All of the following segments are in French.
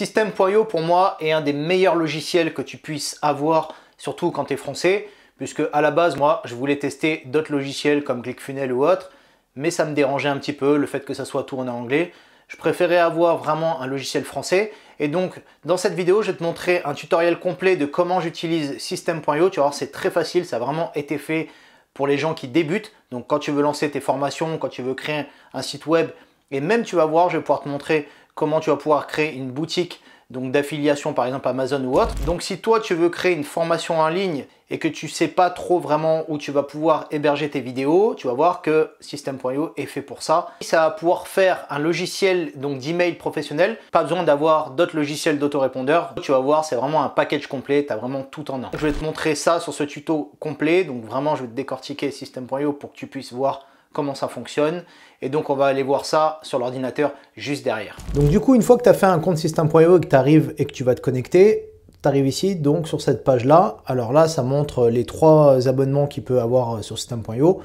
System.io pour moi est un des meilleurs logiciels que tu puisses avoir, surtout quand tu es français, puisque à la base moi je voulais tester d'autres logiciels comme ClickFunnels ou autres, mais ça me dérangeait un petit peu le fait que ça soit tourné en anglais. Je préférais avoir vraiment un logiciel français et donc dans cette vidéo je vais te montrer un tutoriel complet de comment j'utilise System.io. Tu vas voir, c'est très facile, ça a vraiment été fait pour les gens qui débutent. Donc quand tu veux lancer tes formations, quand tu veux créer un site web, et même tu vas voir, je vais pouvoir te montrer comment tu vas pouvoir créer une boutique donc d'affiliation par exemple Amazon ou autre. Donc si toi tu veux créer une formation en ligne et que tu sais pas trop vraiment où tu vas pouvoir héberger tes vidéos, tu vas voir que System.io est fait pour ça. Ça va pouvoir faire un logiciel donc d'email professionnel, pas besoin d'avoir d'autres logiciels d'autorépondeur. Tu vas voir, c'est vraiment un package complet, tu as vraiment tout en un. Je vais te montrer ça sur ce tuto complet, donc vraiment je vais te décortiquer System.io pour que tu puisses voir comment ça fonctionne. Et donc on va aller voir ça sur l'ordinateur juste derrière. Donc du coup, une fois que tu as fait un compte System.io et que tu arrives et que tu vas te connecter, tu arrives ici donc sur cette page là. Alors là, ça montre les 3 abonnements qu'il peut avoir sur System.io.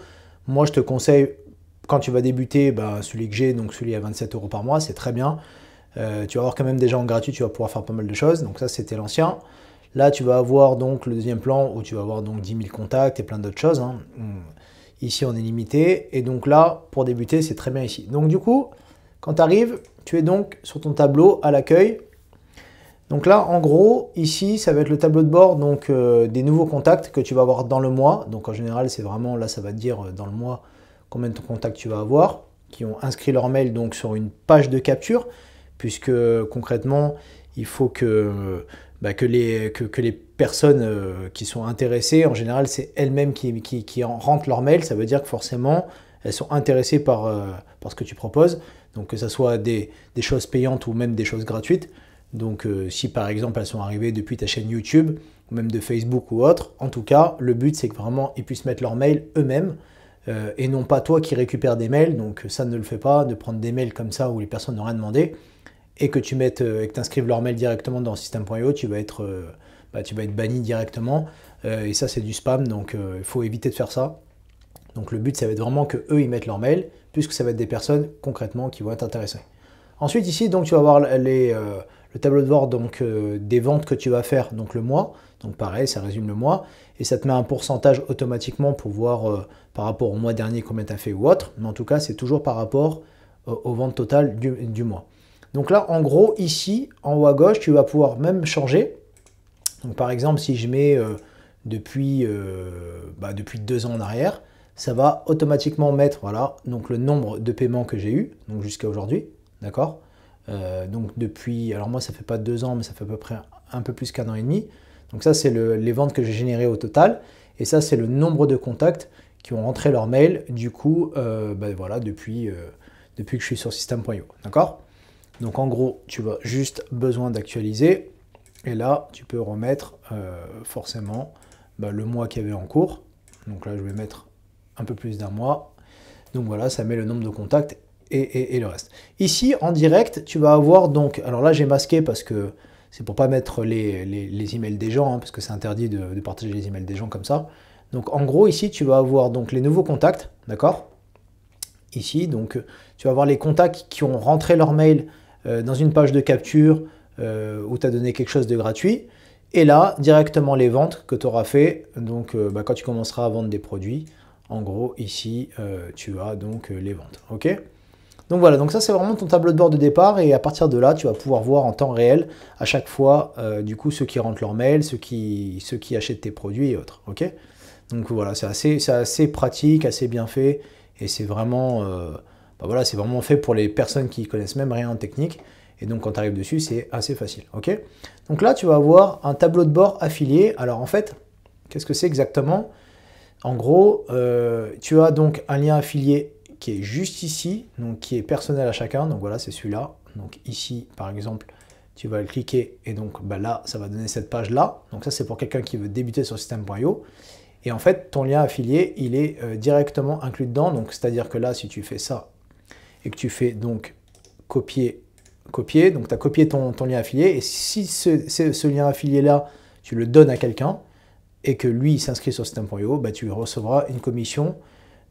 Moi, je te conseille, quand tu vas débuter, celui que j'ai, donc celui à 27 € par mois, c'est très bien. Tu vas avoir quand même déjà en gratuit, tu vas pouvoir faire pas mal de choses. Donc ça, c'était l'ancien. Là, tu vas avoir donc le deuxième plan où tu vas avoir donc 10 000 contacts et plein d'autres choses. Ici, on est limité. Et donc là, pour débuter, c'est très bien ici. Donc du coup, quand tu arrives, tu es donc sur ton tableau à l'accueil. Donc là, en gros, ici, ça va être le tableau de bord donc, des nouveaux contacts que tu vas avoir dans le mois. Donc en général, c'est vraiment, là, ça va te dire dans le mois combien de contacts tu vas avoir, qui ont inscrit leur mail donc, sur une page de capture, puisque concrètement, il faut que les personnes qui sont intéressées, en général, c'est elles-mêmes qui rentrent leur mail. Ça veut dire que forcément, elles sont intéressées par ce que tu proposes. Donc que ce soit des choses payantes ou même des choses gratuites. Donc si par exemple elles sont arrivées depuis ta chaîne YouTube, ou même de Facebook ou autre, en tout cas, le but c'est que vraiment ils puissent mettre leur mail eux-mêmes et non pas toi qui récupères des mails. Donc ça ne le fait pas, de prendre des mails comme ça où les personnes n'ont rien demandé et que tu mettes et que tu inscrives leur mail directement dans System.io, tu vas être banni directement et ça c'est du spam, donc il faut éviter de faire ça. Donc le but ça va être vraiment que eux ils mettent leur mail, puisque ça va être des personnes concrètement qui vont être intéressées. Ensuite ici donc tu vas avoir le tableau de bord donc, des ventes que tu vas faire donc le mois. Donc pareil, ça résume le mois et ça te met un pourcentage automatiquement pour voir par rapport au mois dernier combien tu as fait ou autre. Mais en tout cas, c'est toujours par rapport aux ventes totales du mois. Donc là, en gros, ici, en haut à gauche, tu vas pouvoir même changer. Donc par exemple, si je mets depuis 2 ans en arrière, ça va automatiquement mettre voilà, donc le nombre de paiements que j'ai eu, donc jusqu'à aujourd'hui, d'accord. Donc depuis, alors moi ça fait pas 2 ans, mais ça fait à peu près un peu plus qu'1 an et demi. Donc ça c'est les ventes que j'ai générées au total, et ça c'est le nombre de contacts qui ont rentré leur mail, du coup, voilà, depuis que je suis sur System.io, d'accord. Donc en gros, tu as juste besoin d'actualiser, et là tu peux remettre forcément le mois qu'il y avait en cours. Donc là je vais mettre un peu plus d'1 mois, donc voilà, ça met le nombre de contacts et le reste. Ici, en direct, tu vas avoir donc, alors là j'ai masqué parce que c'est pour pas mettre les emails des gens, parce que c'est interdit de partager les emails des gens comme ça. Donc en gros, ici, tu vas avoir donc les nouveaux contacts, d'accord. Ici, donc tu vas avoir les contacts qui ont rentré leur mail dans une page de capture où tu as donné quelque chose de gratuit. Et là, directement les ventes que tu auras fait, donc quand tu commenceras à vendre des produits, en gros, ici, tu as donc les ventes, ok. Donc voilà, donc ça c'est vraiment ton tableau de bord de départ, et à partir de là, tu vas pouvoir voir en temps réel à chaque fois du coup ceux qui rentrent leur mail, ceux qui achètent tes produits et autres. Ok. Donc voilà, c'est assez pratique, assez bien fait, et c'est vraiment, voilà, c'est vraiment fait pour les personnes qui connaissent même rien en technique. Et donc quand tu arrives dessus, c'est assez facile. Ok. Donc là, tu vas avoir un tableau de bord affilié. Alors en fait, qu'est-ce que c'est exactement? En gros, tu as donc un lien affilié qui est juste ici, donc qui est personnel à chacun. Donc voilà, c'est celui-là. Donc ici, par exemple, tu vas le cliquer et donc là, ça va donner cette page-là. Donc ça, c'est pour quelqu'un qui veut débuter sur System.io. Et en fait, ton lien affilié, il est directement inclus dedans. Donc c'est-à-dire que là, si tu fais ça et que tu fais donc copier, donc tu as copié ton lien affilié. Et si ce lien affilié-là, tu le donnes à quelqu'un et que lui, il s'inscrit sur System.io, tu recevras une commission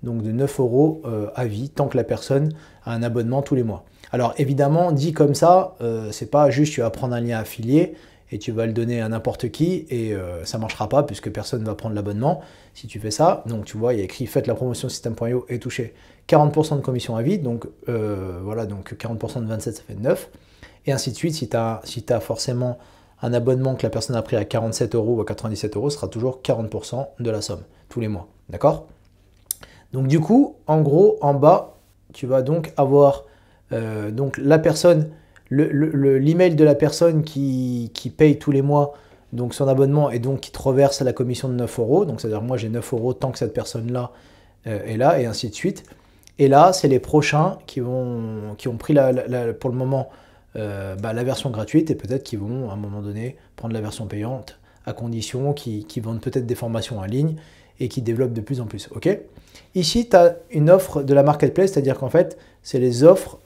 donc de 9 € à vie, tant que la personne a un abonnement tous les mois. Alors évidemment, dit comme ça, c'est pas juste tu vas prendre un lien affilié et tu vas le donner à n'importe qui et ça ne marchera pas puisque personne ne va prendre l'abonnement si tu fais ça. Donc tu vois, il y a écrit faites la promotion Système.io et touchez 40% de commission à vie. Donc voilà, donc 40% de 27, ça fait 9. Et ainsi de suite, si tu as forcément un abonnement que la personne a pris à 47 € ou à 97 €, ce sera toujours 40% de la somme tous les mois. D'accord? Donc du coup, en gros, en bas, tu vas donc avoir donc la personne, l'email de la personne qui paye tous les mois donc son abonnement et donc qui te reverse la commission de 9 €. Donc c'est-à-dire moi j'ai 9 € tant que cette personne-là est là et ainsi de suite. Et là, c'est les prochains qui ont pris pour le moment la version gratuite et peut-être qu'ils vont à un moment donné prendre la version payante à condition qu'ils vendent peut-être des formations en ligne et qui développent de plus en plus. Ok. Ici, tu as une offre de la marketplace, c'est-à-dire qu'en fait, c'est les offres,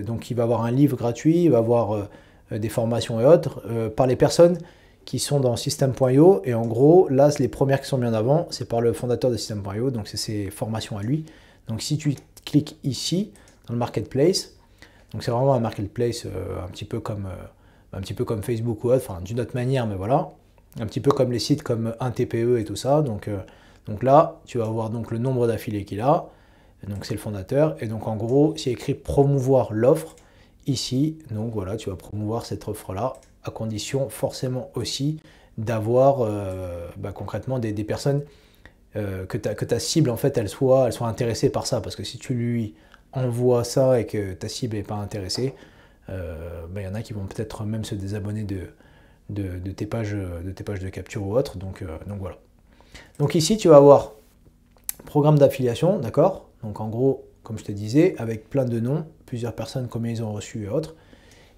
donc il va avoir un livre gratuit, il va avoir des formations et autres, par les personnes qui sont dans Système.io. Et en gros, là, les premières qui sont mises en avant, c'est par le fondateur de Système.io, donc c'est ses formations à lui. Donc si tu cliques ici, dans le marketplace, donc c'est vraiment un marketplace un petit peu comme Facebook ou autre, enfin d'une autre manière, mais voilà, un petit peu comme les sites comme 1TPE et tout ça. Donc là, tu vas voir donc le nombre d'affiliés qu'il a, donc c'est le fondateur, et donc en gros, c'est écrit promouvoir l'offre ici, donc voilà, tu vas promouvoir cette offre-là, à condition forcément aussi d'avoir concrètement des personnes que ta cible, en fait, elles soient intéressées par ça, parce que si tu lui envoies ça et que ta cible n'est pas intéressée, il y en a qui vont peut-être même se désabonner de tes pages de capture ou autre, donc voilà. Donc ici, tu vas avoir programme d'affiliation, d'accord? Donc en gros, comme je te disais, avec plein de noms, plusieurs personnes, combien ils ont reçu et autres.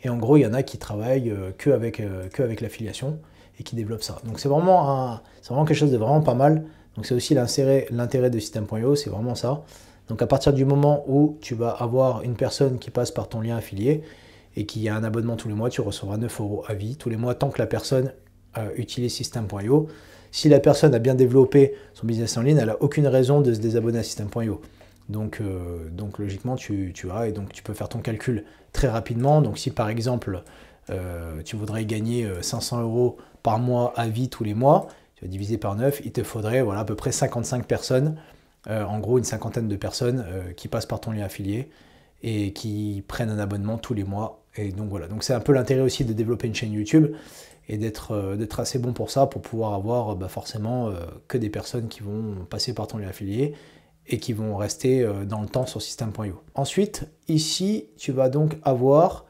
Et en gros, il y en a qui travaillent que avec l'affiliation et qui développent ça. Donc c'est vraiment quelque chose de vraiment pas mal. Donc c'est aussi l'intérêt de Système.io, c'est vraiment ça. Donc à partir du moment où tu vas avoir une personne qui passe par ton lien affilié et qui a un abonnement tous les mois, tu recevras 9 € à vie tous les mois tant que la personne utilise Système.io. Si la personne a bien développé son business en ligne, elle n'a aucune raison de se désabonner à Système.io. Donc logiquement, tu as, et donc tu peux faire ton calcul très rapidement. Donc si par exemple, tu voudrais gagner 500 € par mois à vie tous les mois, tu vas diviser par 9, il te faudrait voilà, à peu près 55 personnes, en gros une cinquantaine de personnes qui passent par ton lien affilié et qui prennent un abonnement tous les mois. Et donc voilà, donc c'est un peu l'intérêt aussi de développer une chaîne YouTube et d'être assez bon pour ça, pour pouvoir avoir forcément que des personnes qui vont passer par ton lien affilié et qui vont rester dans le temps sur Système.io. Ensuite, ici, tu vas donc avoir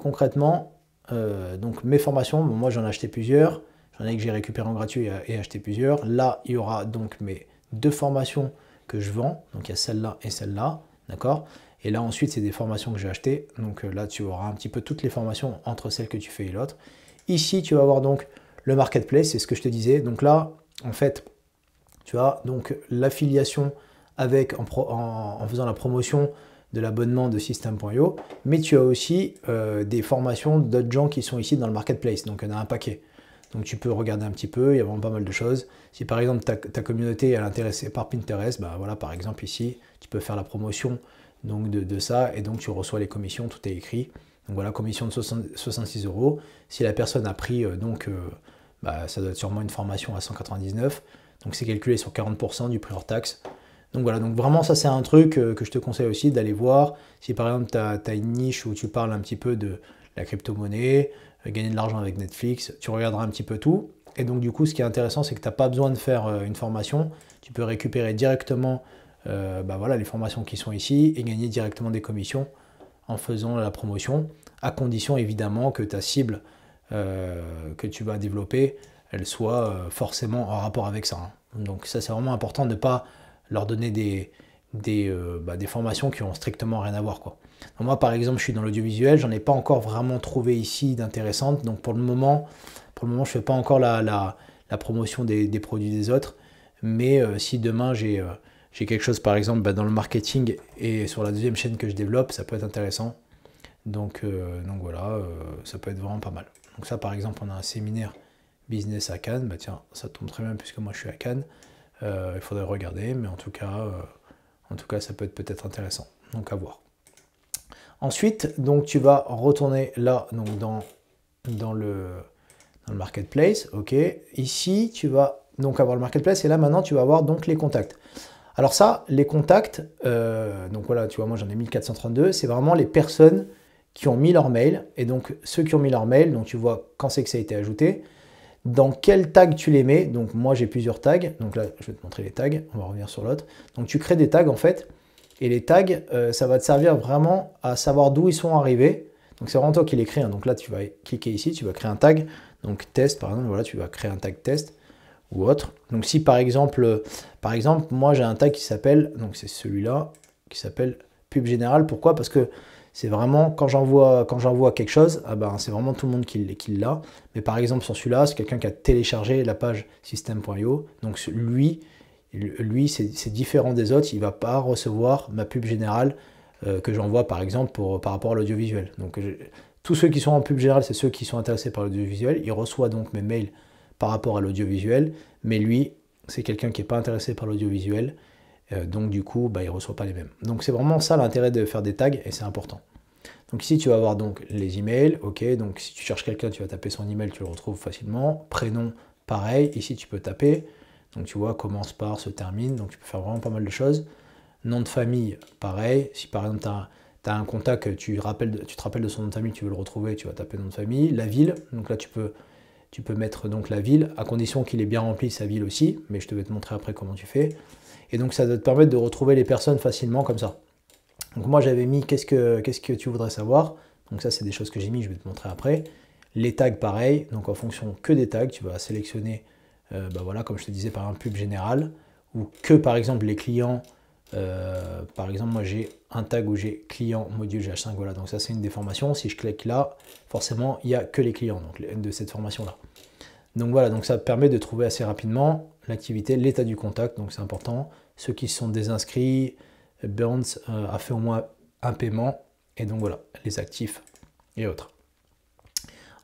concrètement donc mes formations. Bon, moi, j'en ai acheté plusieurs. J'en ai que j'ai récupéré en gratuit et acheté plusieurs. Là, il y aura donc mes 2 formations que je vends. Donc, il y a celle-là et celle-là. D'accord? Et là, ensuite, c'est des formations que j'ai achetées. Donc là, tu auras un petit peu toutes les formations entre celles que tu fais et l'autre. Ici, tu vas avoir donc le marketplace, c'est ce que je te disais. Donc là, en fait, tu as donc l'affiliation en faisant la promotion de l'abonnement de Système.io, mais tu as aussi des formations d'autres gens qui sont ici dans le marketplace. Donc il y en a un paquet. Donc tu peux regarder un petit peu, il y a vraiment pas mal de choses. Si par exemple ta communauté est intéressée par Pinterest, voilà, par exemple ici, tu peux faire la promotion donc, de ça, et donc tu reçois les commissions, tout est écrit. Donc voilà, commission de 66 €. Si la personne a pris, ça doit être sûrement une formation à 199, donc c'est calculé sur 40% du prix hors taxe. Donc voilà, donc vraiment ça c'est un truc que je te conseille aussi d'aller voir. Si par exemple tu as une niche où tu parles un petit peu de la crypto-monnaie, gagner de l'argent avec Netflix, tu regarderas un petit peu tout. Et donc du coup ce qui est intéressant, c'est que tu n'as pas besoin de faire une formation, tu peux récupérer directement les formations qui sont ici et gagner directement des commissions en faisant la promotion, à condition évidemment que ta cible que tu vas développer, elle soit forcément en rapport avec ça. Donc ça c'est vraiment important de ne pas leur donner des formations qui ont strictement rien à voir, quoi. Donc moi par exemple je suis dans l'audiovisuel, j'en ai pas encore vraiment trouvé ici d'intéressantes, donc pour le moment je fais pas encore la promotion des produits des autres, mais si demain j'ai quelque chose par exemple dans le marketing et sur la deuxième chaîne que je développe, ça peut être intéressant. Donc voilà, ça peut être vraiment pas mal. Donc ça par exemple on a un séminaire business à Cannes, tiens ça tombe très bien puisque moi je suis à Cannes. Il faudrait regarder, mais en tout cas ça peut être peut-être intéressant. Donc à voir. Ensuite, donc tu vas retourner là, donc dans le marketplace, ok. Ici, tu vas donc avoir le marketplace et là maintenant tu vas avoir donc les contacts. Alors ça, les contacts, donc voilà, tu vois, moi j'en ai 1432, c'est vraiment les personnes qui ont mis leur mail, et donc ceux qui ont mis leur mail, donc tu vois quand c'est que ça a été ajouté, dans quel tag tu les mets, donc moi j'ai plusieurs tags, donc là je vais te montrer les tags, on va revenir sur l'autre, donc tu crées des tags en fait, et les tags, ça va te servir vraiment à savoir d'où ils sont arrivés, donc c'est vraiment toi qui les crée, hein. Donc là tu vas cliquer ici, tu vas créer un tag, donc test par exemple, voilà, tu vas créer un tag test, ou autre. Donc si par exemple moi j'ai un tag qui s'appelle, donc c'est celui-là, qui s'appelle pub général. Pourquoi? Parce que c'est vraiment, quand j'envoie quelque chose, ah ben, c'est vraiment tout le monde qui l'a. Mais par exemple sur celui-là, c'est quelqu'un qui a téléchargé la page system.io. Donc lui c'est différent des autres, il ne va pas recevoir ma pub générale que j'envoie par exemple par rapport à l'audiovisuel. Donc tous ceux qui sont en pub générale, c'est ceux qui sont intéressés par l'audiovisuel. Il reçoit donc mes mails par rapport à l'audiovisuel, mais lui, c'est quelqu'un qui n'est pas intéressé par l'audiovisuel, donc du coup, bah, il ne reçoit pas les mêmes. Donc c'est vraiment ça l'intérêt de faire des tags, et c'est important. Donc ici, tu vas avoir donc les emails, ok, donc si tu cherches quelqu'un, tu vas taper son email, tu le retrouves facilement. Prénom, pareil, ici tu peux taper, donc tu vois, commence par, se termine, donc tu peux faire vraiment pas mal de choses. Nom de famille, pareil, si par exemple tu as un contact, tu te rappelles de son nom de famille, tu veux le retrouver, tu vas taper nom de famille. La ville, donc là tu peux mettre donc la ville, à condition qu'il ait bien rempli sa ville aussi, mais je te vais te montrer après comment tu fais. Et donc ça va te permettre de retrouver les personnes facilement comme ça. Donc moi j'avais mis qu'est-ce que tu voudrais savoir, donc ça c'est des choses que j'ai mis, je vais te montrer après. Les tags pareil, donc en fonction que des tags, tu vas sélectionner, bah voilà, comme je te disais, par un pub général, ou que par exemple les clients, par exemple moi j'ai un tag où j'ai client module GH5, voilà, donc ça c'est une des formations. Si je clique là, forcément il n'y a que les clients donc de cette formation là. Donc voilà, donc ça permet de trouver assez rapidement l'activité, l'état du contact, donc c'est important. Ceux qui sont désinscrits, Burns a fait au moins un paiement, et donc voilà, les actifs et autres.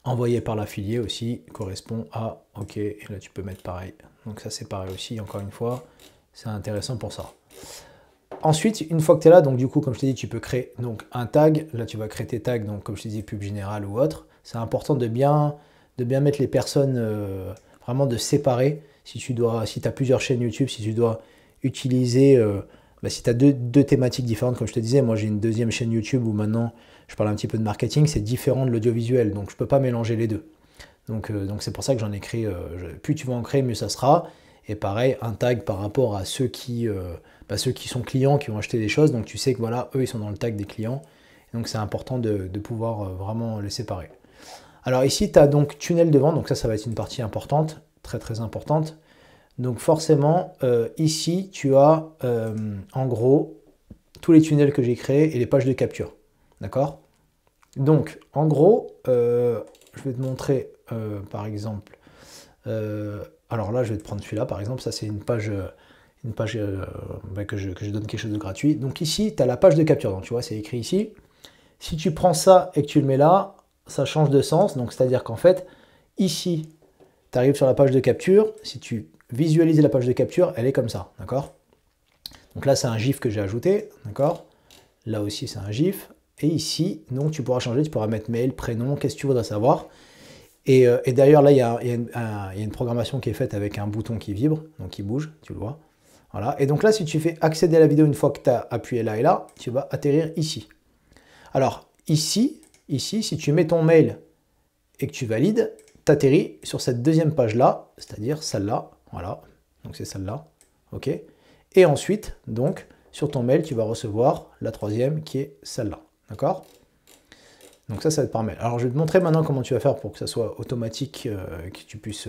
Envoyé par l'affilié aussi correspond à OK, et là tu peux mettre pareil. Donc ça c'est pareil aussi, encore une fois, c'est intéressant pour ça. Ensuite, une fois que tu es là, donc du coup, comme je t'ai dit, tu peux créer donc un tag. Là, tu vas créer tes tags, donc comme je t'ai dit, pub générale ou autre. C'est important de bien mettre les personnes, vraiment de séparer. Si tu as plusieurs chaînes YouTube, si tu dois utiliser, si tu as deux thématiques différentes, comme je te disais, moi j'ai une deuxième chaîne YouTube où maintenant je parle un petit peu de marketing, c'est différent de l'audiovisuel, donc je ne peux pas mélanger les deux. Donc c'est pour ça que j'en ai créé, plus tu vas en créer, mieux ça sera. Et pareil, un tag par rapport à ceux qui sont clients, qui ont acheté des choses, donc tu sais que voilà, eux ils sont dans le tag des clients, et donc c'est important de pouvoir vraiment les séparer. Alors ici tu as donc tunnel de vente, donc ça va être une partie importante, très très importante. Donc forcément, ici tu as en gros tous les tunnels que j'ai créés et les pages de capture, d'accord? Donc en gros, je vais te montrer par exemple, alors là je vais te prendre celui-là par exemple, ça c'est une page que je donne quelque chose de gratuit. Donc ici tu as la page de capture, donc tu vois c'est écrit ici. Si tu prends ça et que tu le mets là, ça change de sens, donc c'est-à-dire qu'en fait ici tu arrives sur la page de capture, si tu visualises la page de capture, elle est comme ça, d'accord? Donc là c'est un GIF que j'ai ajouté, d'accord? Là aussi c'est un GIF. Et ici, donc tu pourras changer, tu pourras mettre mail, prénom, qu'est-ce que tu voudrais savoir. Et d'ailleurs, là, il y a une programmation qui est faite avec un bouton qui vibre, donc qui bouge, tu le vois. Voilà. Et donc là, si tu fais accéder à la vidéo une fois que tu as appuyé là et là, tu vas atterrir ici. Alors, ici, si tu mets ton mail et que tu valides, tu atterris sur cette deuxième page-là, c'est-à-dire celle-là. Voilà, donc c'est celle-là. OK. Et ensuite, donc, sur ton mail, tu vas recevoir la troisième qui est celle-là. D'accord? Donc ça va être par mail. Alors je vais te montrer maintenant comment tu vas faire pour que ça soit automatique, que tu puisses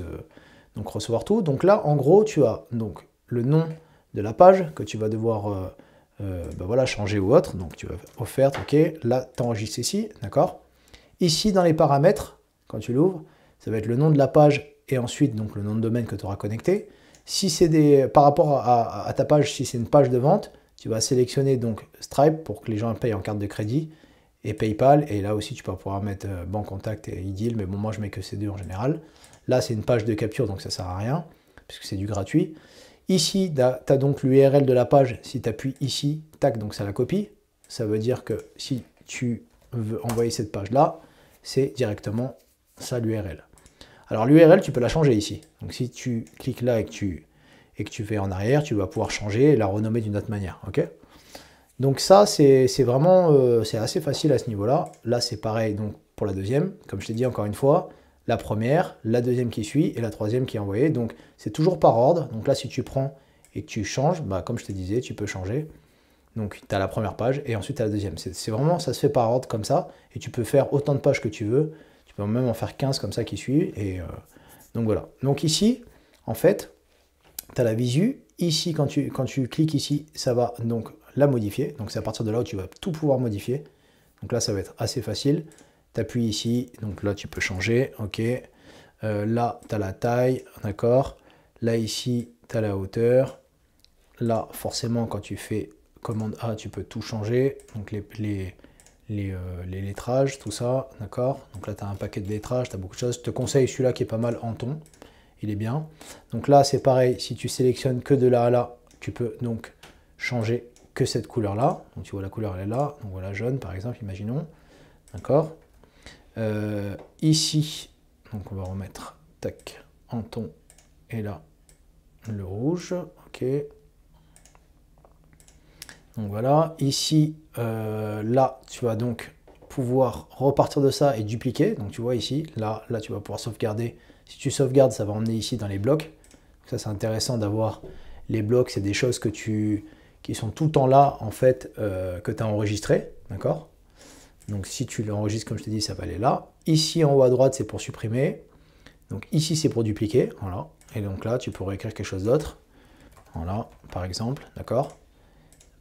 donc recevoir tout. Donc là, en gros, tu as donc le nom de la page que tu vas devoir voilà, changer ou autre. Donc tu vas offerte, ok. Là, tu enregistres ici, d'accord. Ici, dans les paramètres, quand tu l'ouvres, ça va être le nom de la page et ensuite donc le nom de domaine que tu auras connecté. Si c'est par rapport à ta page, si c'est une page de vente, tu vas sélectionner donc Stripe pour que les gens payent en carte de crédit et PayPal. Et là aussi, tu vas pouvoir mettre Banque Contact et iDeal. Mais bon, moi, je mets que ces deux en général. Là, c'est une page de capture, donc ça ne sert à rien puisque c'est du gratuit. Ici, tu as donc l'URL de la page. Si tu appuies ici, tac, donc ça la copie. Ça veut dire que si tu veux envoyer cette page-là, c'est directement ça l'URL. Alors l'URL, tu peux la changer ici. Donc si tu cliques là et que tu fais en arrière, tu vas pouvoir changer et la renommer d'une autre manière. Ok. Donc ça, c'est vraiment c'est assez facile à ce niveau-là. Là, c'est pareil donc pour la deuxième. Comme je t'ai dit encore une fois, la première, la deuxième qui suit et la troisième qui est envoyée. Donc c'est toujours par ordre. Donc là, si tu prends et que tu changes, bah, comme je te disais, tu peux changer. Donc tu as la première page et ensuite tu as la deuxième. C'est vraiment, ça se fait par ordre comme ça. Et tu peux faire autant de pages que tu veux. Tu peux même en faire 15 comme ça qui suivent. Et donc voilà. Donc ici, en fait, tu as la visu. Ici, quand tu cliques ici, ça va donc la modifier. Donc c'est à partir de là où tu vas tout pouvoir modifier. Donc là, ça va être assez facile. Tu appuies ici, donc là tu peux changer, ok. Là, tu as la taille, d'accord. Là, ici, tu as la hauteur. Là, forcément, quand tu fais commande A, tu peux tout changer. Donc les lettrages, tout ça, d'accord. Donc là, tu as un paquet de lettrages, tu as beaucoup de choses. Je te conseille celui-là qui est pas mal en ton. Il est bien. Donc là, c'est pareil. Si tu sélectionnes que de là à là, tu peux donc changer que cette couleur-là. Donc tu vois, la couleur, elle est là. Donc voilà, jaune, par exemple, imaginons. D'accord. Ici, donc on va remettre tac en ton et là le rouge, ok. Donc voilà, ici, là tu vas donc pouvoir repartir de ça et dupliquer. Donc tu vois ici, là tu vas pouvoir sauvegarder. Si tu sauvegardes, ça va emmener ici dans les blocs. Donc ça c'est intéressant d'avoir les blocs, c'est des choses qui sont tout le temps là en fait que tu as enregistré, d'accord. Donc si tu l'enregistres, comme je te dis, ça va aller là. Ici en haut à droite, c'est pour supprimer. Donc ici, c'est pour dupliquer. Voilà. Et donc là, tu pourrais écrire quelque chose d'autre. Voilà, par exemple, d'accord.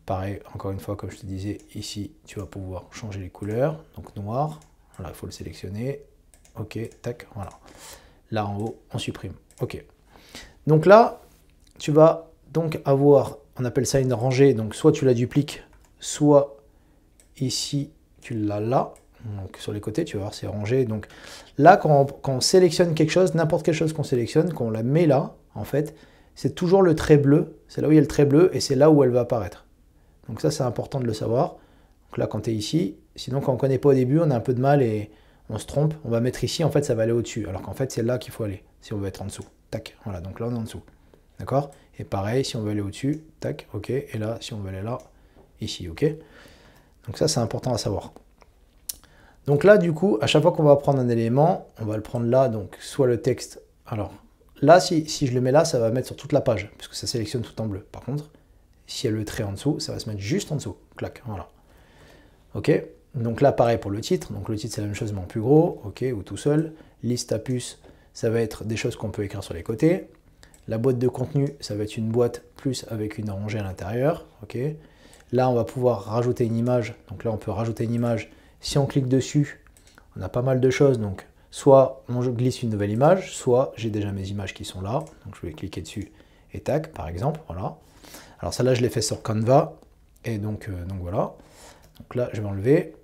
Pareil, encore une fois, comme je te disais, ici, tu vas pouvoir changer les couleurs. Donc noir, voilà, il faut le sélectionner. Ok, tac, voilà. Là en haut, on supprime. Ok. Donc là, tu vas donc avoir, on appelle ça une rangée. Donc soit tu la dupliques, soit ici, tu l'as là, donc sur les côtés, tu vas voir, c'est rangé. Donc là, quand on sélectionne quelque chose, n'importe quelle chose qu'on sélectionne, qu'on la met là, en fait, c'est toujours le trait bleu. C'est là où il y a le trait bleu et c'est là où elle va apparaître. Donc ça, c'est important de le savoir. Donc là, quand tu es ici, sinon quand on ne connaît pas au début, on a un peu de mal et on se trompe. On va mettre ici, en fait, ça va aller au-dessus. Alors qu'en fait, c'est là qu'il faut aller, si on veut être en dessous. Tac, voilà, donc là, on est en dessous. D'accord? Et pareil, si on veut aller au-dessus, tac, ok. Et là, si on veut aller là, ici, ok? Donc ça, c'est important à savoir. Donc là, du coup, à chaque fois qu'on va prendre un élément, on va le prendre là, donc soit le texte. Alors là, si je le mets là, ça va mettre sur toute la page, puisque ça sélectionne tout en bleu. Par contre, si il y a le trait en dessous, ça va se mettre juste en dessous. Clac, voilà. Ok, donc là, pareil pour le titre. Donc le titre, c'est la même chose, mais en plus gros, ok, ou tout seul. Liste à puce, ça va être des choses qu'on peut écrire sur les côtés. La boîte de contenu, ça va être une boîte plus avec une rangée à l'intérieur. Ok. Là, on va pouvoir rajouter une image. Donc là, on peut rajouter une image. Si on clique dessus, on a pas mal de choses. Donc, soit on glisse une nouvelle image, soit j'ai déjà mes images qui sont là. Donc, je vais cliquer dessus et tac, par exemple. Voilà. Alors, celle-là, je l'ai fait sur Canva. Et donc voilà. Donc là, je vais enlever.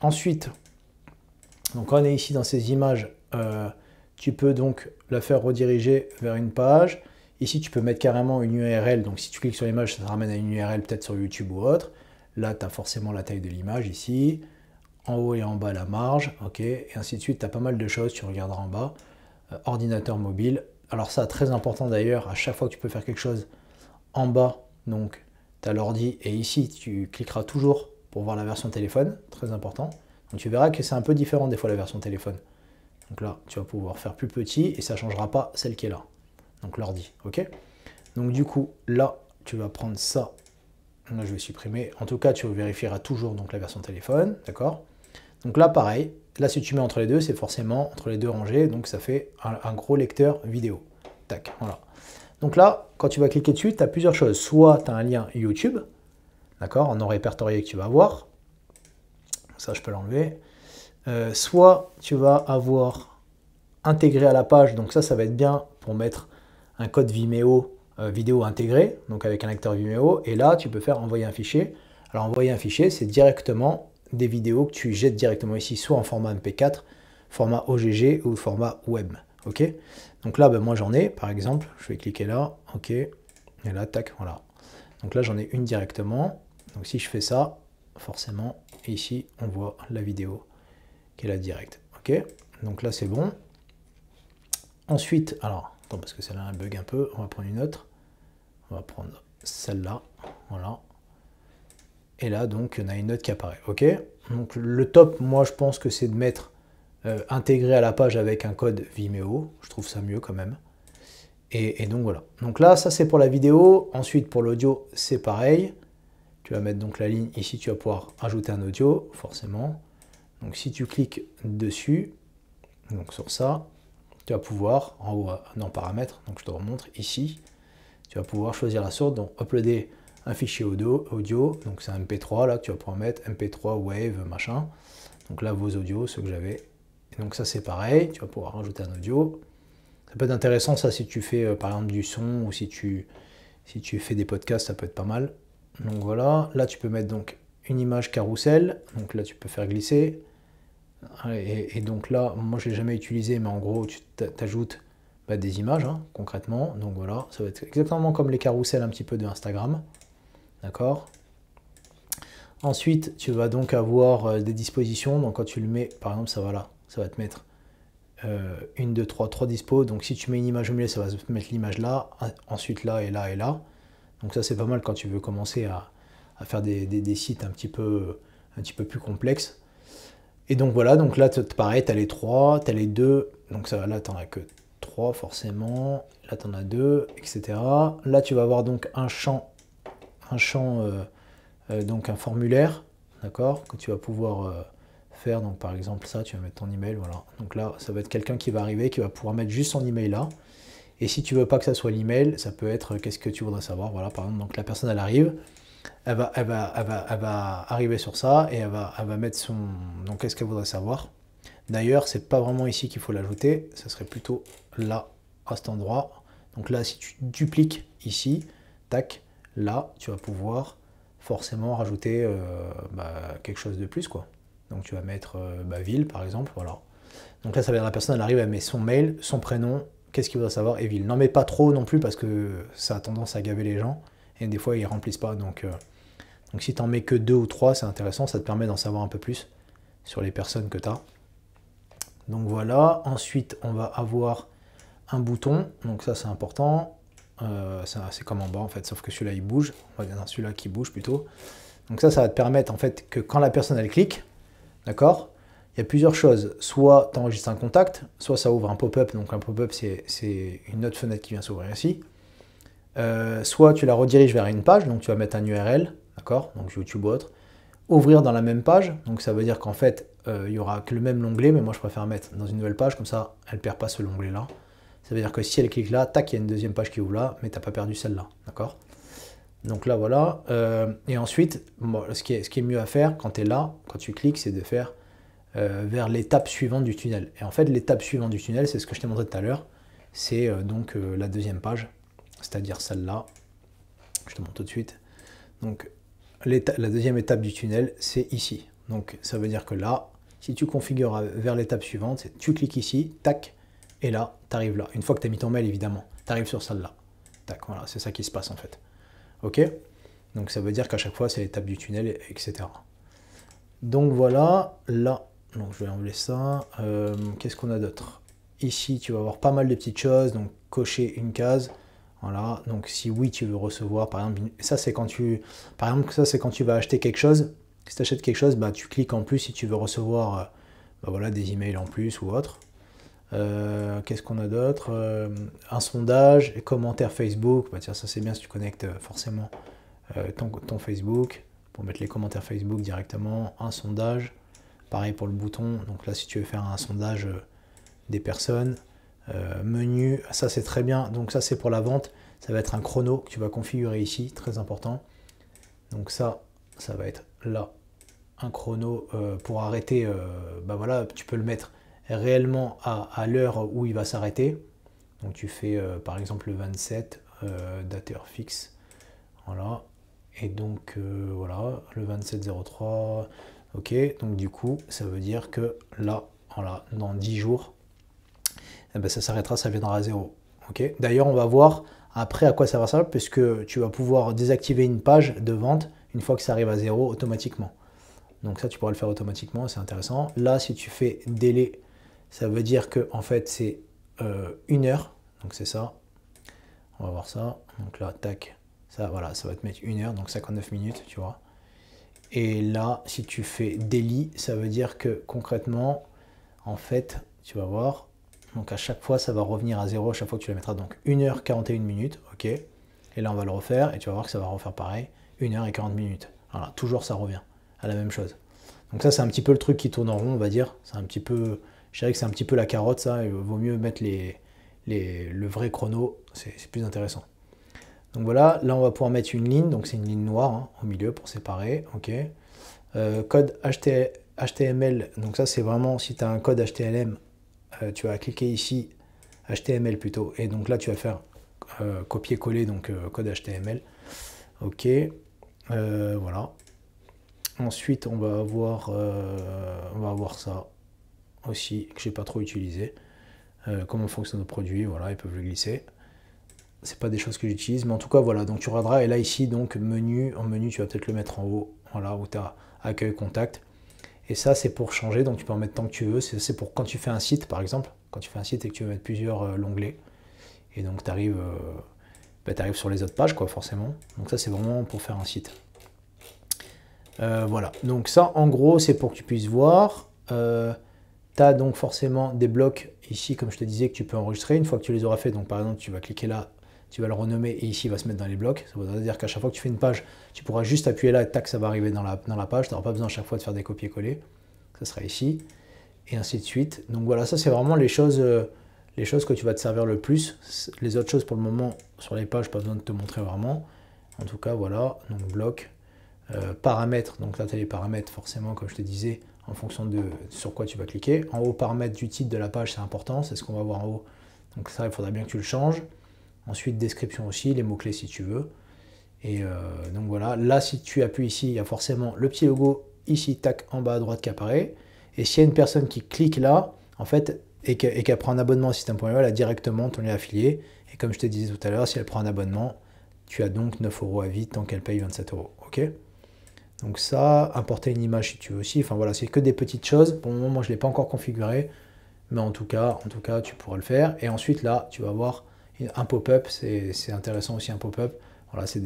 Ensuite, donc quand on est ici dans ces images, tu peux donc la faire rediriger vers une page. Ici, tu peux mettre carrément une URL. Donc, si tu cliques sur l'image, ça te ramène à une URL peut-être sur YouTube ou autre. Là, tu as forcément la taille de l'image ici. En haut et en bas, la marge. OK. Et ainsi de suite. Tu as pas mal de choses. Tu regarderas en bas. Ordinateur mobile. Alors ça, très important d'ailleurs, à chaque fois que tu peux faire quelque chose en bas, donc tu as l'ordi. Et ici, tu cliqueras toujours pour voir la version téléphone. Très important. Donc, tu verras que c'est un peu différent des fois la version téléphone. Donc là, tu vas pouvoir faire plus petit et ça ne changera pas celle qui est là. Donc l'ordi, ok. Donc du coup, là, tu vas prendre ça. Là, je vais supprimer. En tout cas, tu vérifieras toujours donc la version téléphone, d'accord. Donc là, pareil. Là, si tu mets entre les deux, c'est forcément entre les deux rangées. Donc ça fait un gros lecteur vidéo. Tac, voilà. Donc là, quand tu vas cliquer dessus, tu as plusieurs choses. Soit tu as un lien YouTube, d'accord, en non répertorié que tu vas avoir. Ça, je peux l'enlever. Soit tu vas avoir intégré à la page. Donc ça va être bien pour mettre un code Vimeo vidéo intégré, donc avec un lecteur Vimeo, et là tu peux faire envoyer un fichier. Alors envoyer un fichier, c'est directement des vidéos que tu jettes directement ici, soit en format MP4, format OGG ou format web. Ok. Donc là, ben, moi j'en ai, par exemple, je vais cliquer là, ok. Et là, tac, voilà. Donc là, j'en ai une directement. Donc si je fais ça, forcément, ici, on voit la vidéo qui est là direct. Ok, donc là, c'est bon. Ensuite, alors, attends, parce que celle-là, elle bug un peu. On va prendre une autre. On va prendre celle-là. Voilà. Et là, donc, on a une note qui apparaît. Ok, donc le top, moi, je pense que c'est de mettre intégré à la page avec un code Vimeo. Je trouve ça mieux quand même. Et donc voilà. Donc là, ça c'est pour la vidéo. Ensuite, pour l'audio, c'est pareil. Tu vas mettre donc la ligne ici. Tu vas pouvoir ajouter un audio, forcément. Donc si tu cliques dessus, donc sur ça, tu vas pouvoir, en haut dans paramètres, donc je te remontre ici, tu vas pouvoir choisir la source, donc uploader un fichier audio, donc c'est un MP3, là tu vas pouvoir mettre MP3, Wave, machin. Donc là, vos audios, ceux que j'avais. Et donc ça c'est pareil, tu vas pouvoir rajouter un audio. Ça peut être intéressant ça si tu fais par exemple du son ou si tu fais des podcasts, ça peut être pas mal. Donc voilà, là tu peux mettre donc une image carrousel, donc là tu peux faire glisser. Et donc là, moi je ne l'ai jamais utilisé, mais en gros tu t'ajoutes des images concrètement. Donc voilà, ça va être exactement comme les carousels un petit peu de Instagram. D'accord. Ensuite, tu vas donc avoir des dispositions. Donc quand tu le mets, par exemple, ça va là, ça va te mettre 1, 2, 3 dispos. Donc si tu mets une image au milieu, ça va te mettre l'image là, ensuite là et là et là. Donc ça c'est pas mal quand tu veux commencer à faire des sites un petit peu plus complexes. Et donc voilà, donc là pareil, tu as les 3, tu as les 2, donc ça, là tu n'en as que 3 forcément, là tu en as 2, etc. Là tu vas avoir donc un champ donc un formulaire, d'accord, que tu vas pouvoir faire. Donc par exemple ça, tu vas mettre ton email, voilà. Donc là, ça va être quelqu'un qui va arriver, qui va pouvoir mettre juste son email là. Et si tu veux pas que ça soit l'email, ça peut être qu'est-ce que tu voudrais savoir. Voilà, par exemple, donc la personne elle arrive, elle va arriver sur ça et elle va mettre son. Donc qu'est-ce qu'elle voudrait savoir. D'ailleurs, c'est pas vraiment ici qu'il faut l'ajouter, ça serait plutôt là, à cet endroit. Donc là, si tu dupliques ici, tac, là, tu vas pouvoir forcément rajouter quelque chose de plus, quoi. Donc tu vas mettre ville, par exemple, voilà. Donc là, ça veut dire la personne, elle arrive, elle met son mail, son prénom, qu'est-ce qu'il voudrait savoir, et ville. N'en mets pas trop non plus, parce que ça a tendance à gaver les gens, et des fois, ils remplissent pas. Donc si tu en mets que 2 ou 3, c'est intéressant, ça te permet d'en savoir un peu plus sur les personnes que tu as. Donc voilà, ensuite on va avoir un bouton, donc ça c'est important, c'est comme en bas en fait, sauf que celui-là il bouge, on va dire celui-là qui bouge plutôt. Donc ça va te permettre en fait que quand la personne elle clique, d'accord, il y a plusieurs choses, soit tu enregistres un contact, soit ça ouvre un pop-up, donc un pop-up c'est une autre fenêtre qui vient s'ouvrir ici, soit tu la rediriges vers une page, donc tu vas mettre un URL, d'accord, donc YouTube ou autre, ouvrir dans la même page, donc ça veut dire qu'en fait il y aura que le même onglet, mais moi je préfère mettre dans une nouvelle page, comme ça elle ne perd pas ce onglet là. Ça veut dire que si elle clique là, tac, il y a une deuxième page qui ouvre là, mais tu n'as pas perdu celle-là, d'accord. Donc là voilà, et ensuite, ce qui est mieux à faire quand tu es là, quand tu cliques, c'est de faire vers l'étape suivante du tunnel. Et en fait l'étape suivante du tunnel, c'est ce que je t'ai montré tout à l'heure, c'est donc la deuxième page, c'est-à-dire celle-là, je te montre tout de suite. Donc la deuxième étape du tunnel, c'est ici. Donc ça veut dire que là, si tu configures vers l'étape suivante, tu cliques ici, tac, et là, tu arrives là. Une fois que tu as mis ton mail, évidemment, tu arrives sur celle-là. Tac, voilà, c'est ça qui se passe en fait. Ok. Donc ça veut dire qu'à chaque fois, c'est l'étape du tunnel, etc. Donc voilà, là, donc je vais enlever ça. Qu'est-ce qu'on a d'autre? Ici, tu vas avoir pas mal de petites choses, donc cocher une case. Voilà, donc si oui, tu veux recevoir, par exemple, ça c'est quand tu, vas acheter quelque chose. Si tu achètes quelque chose, tu cliques en plus si tu veux recevoir voilà, des emails en plus ou autre. Qu'est-ce qu'on a d'autre? Un sondage, commentaires Facebook. Tiens, ça c'est bien si tu connectes forcément ton Facebook pour mettre les commentaires Facebook directement. Un sondage, pareil pour le bouton. Donc là, si tu veux faire un sondage des personnes. Menu, ça c'est très bien, donc ça c'est pour la vente, ça va être un chrono que tu vas configurer ici, très important. Donc ça va être là, un chrono pour arrêter, voilà, tu peux le mettre réellement à l'heure où il va s'arrêter. Donc tu fais par exemple le 27, date et heure fixe, voilà, et donc voilà, le 27-03, ok, donc du coup ça veut dire que là, voilà, dans 10 jours, ça s'arrêtera, ça viendra à 0. Ok. D'ailleurs, on va voir après à quoi ça va servir, puisque tu vas pouvoir désactiver une page de vente une fois que ça arrive à 0 automatiquement. Donc ça, tu pourras le faire automatiquement, c'est intéressant. Là, si tu fais délai, ça veut dire que en fait, c'est 1 heure. Donc c'est ça. On va voir ça. Donc là, tac. Ça, voilà, ça va te mettre 1 heure, donc 59 minutes, tu vois. Et là, si tu fais daily, ça veut dire que concrètement, en fait, tu vas voir, donc à chaque fois, ça va revenir à 0 à chaque fois que tu la mettras. Donc 1h41 minutes, ok. Et là, on va le refaire et tu vas voir que ça va refaire pareil, 1h40 minutes. Voilà, toujours ça revient à la même chose. Donc ça, c'est un petit peu le truc qui tourne en rond, on va dire. C'est un petit peu, je dirais que c'est un petit peu la carotte, ça. Il vaut mieux mettre le vrai chrono, c'est plus intéressant. Donc voilà, là, on va pouvoir mettre une ligne, donc c'est une ligne noire hein, au milieu pour séparer, ok. Code HTML, donc ça, c'est vraiment si tu as un code HTML. Tu vas cliquer ici, HTML plutôt, et donc là tu vas faire copier-coller donc code HTML. Ok, voilà. Ensuite on va avoir ça aussi que j'ai pas trop utilisé. Comment fonctionne le produit, voilà, ils peuvent le glisser. C'est pas des choses que j'utilise, mais en tout cas voilà. Donc tu regarderas et là ici donc menu, en menu tu vas peut-être le mettre en haut, voilà où tu as accueil contact. Et ça, c'est pour changer, donc tu peux en mettre tant que tu veux. C'est pour quand tu fais un site, par exemple. Quand tu fais un site et que tu veux mettre plusieurs onglets. Et donc, tu arrives sur les autres pages, quoi, forcément. Donc ça, c'est vraiment pour faire un site. Voilà. Donc ça, en gros, c'est pour que tu puisses voir. Tu as donc forcément des blocs ici, comme je te disais, que tu peux enregistrer. Une fois que tu les auras fait, donc par exemple, tu vas cliquer là, tu vas le renommer et ici, il va se mettre dans les blocs. Ça veut dire qu'à chaque fois que tu fais une page, tu pourras juste appuyer là et tac, ça va arriver dans la page. Tu n'auras pas besoin à chaque fois de faire des copier-coller. Ça sera ici et ainsi de suite. Donc voilà, ça c'est vraiment les choses que tu vas te servir le plus. Les autres choses pour le moment sur les pages, pas besoin de te montrer vraiment. En tout cas, voilà, donc bloc, paramètres. Donc là, tu as les paramètres forcément, comme je te disais, en fonction de sur quoi tu vas cliquer. En haut, paramètres du titre de la page, c'est important, c'est ce qu'on va voir en haut. Donc ça, il faudra bien que tu le changes. Ensuite, description aussi, les mots-clés si tu veux. Et donc voilà, là si tu appuies ici, il y a forcément le petit logo ici, tac, en bas à droite qui apparaît. Et s'il y a une personne qui clique là, en fait, et qu'elle prend un abonnement au système.io, elle a directement ton lien affilié. Et comme je te disais tout à l'heure, si elle prend un abonnement, tu as donc 9 € à vie tant qu'elle paye 27 €. Ok. Donc ça, importer une image si tu veux aussi. Enfin voilà, c'est que des petites choses. Pour le moment, moi je ne l'ai pas encore configuré. Mais en tout cas, tu pourras le faire. Et ensuite là, tu vas voir un pop-up, c'est intéressant aussi un pop-up. Voilà, c'est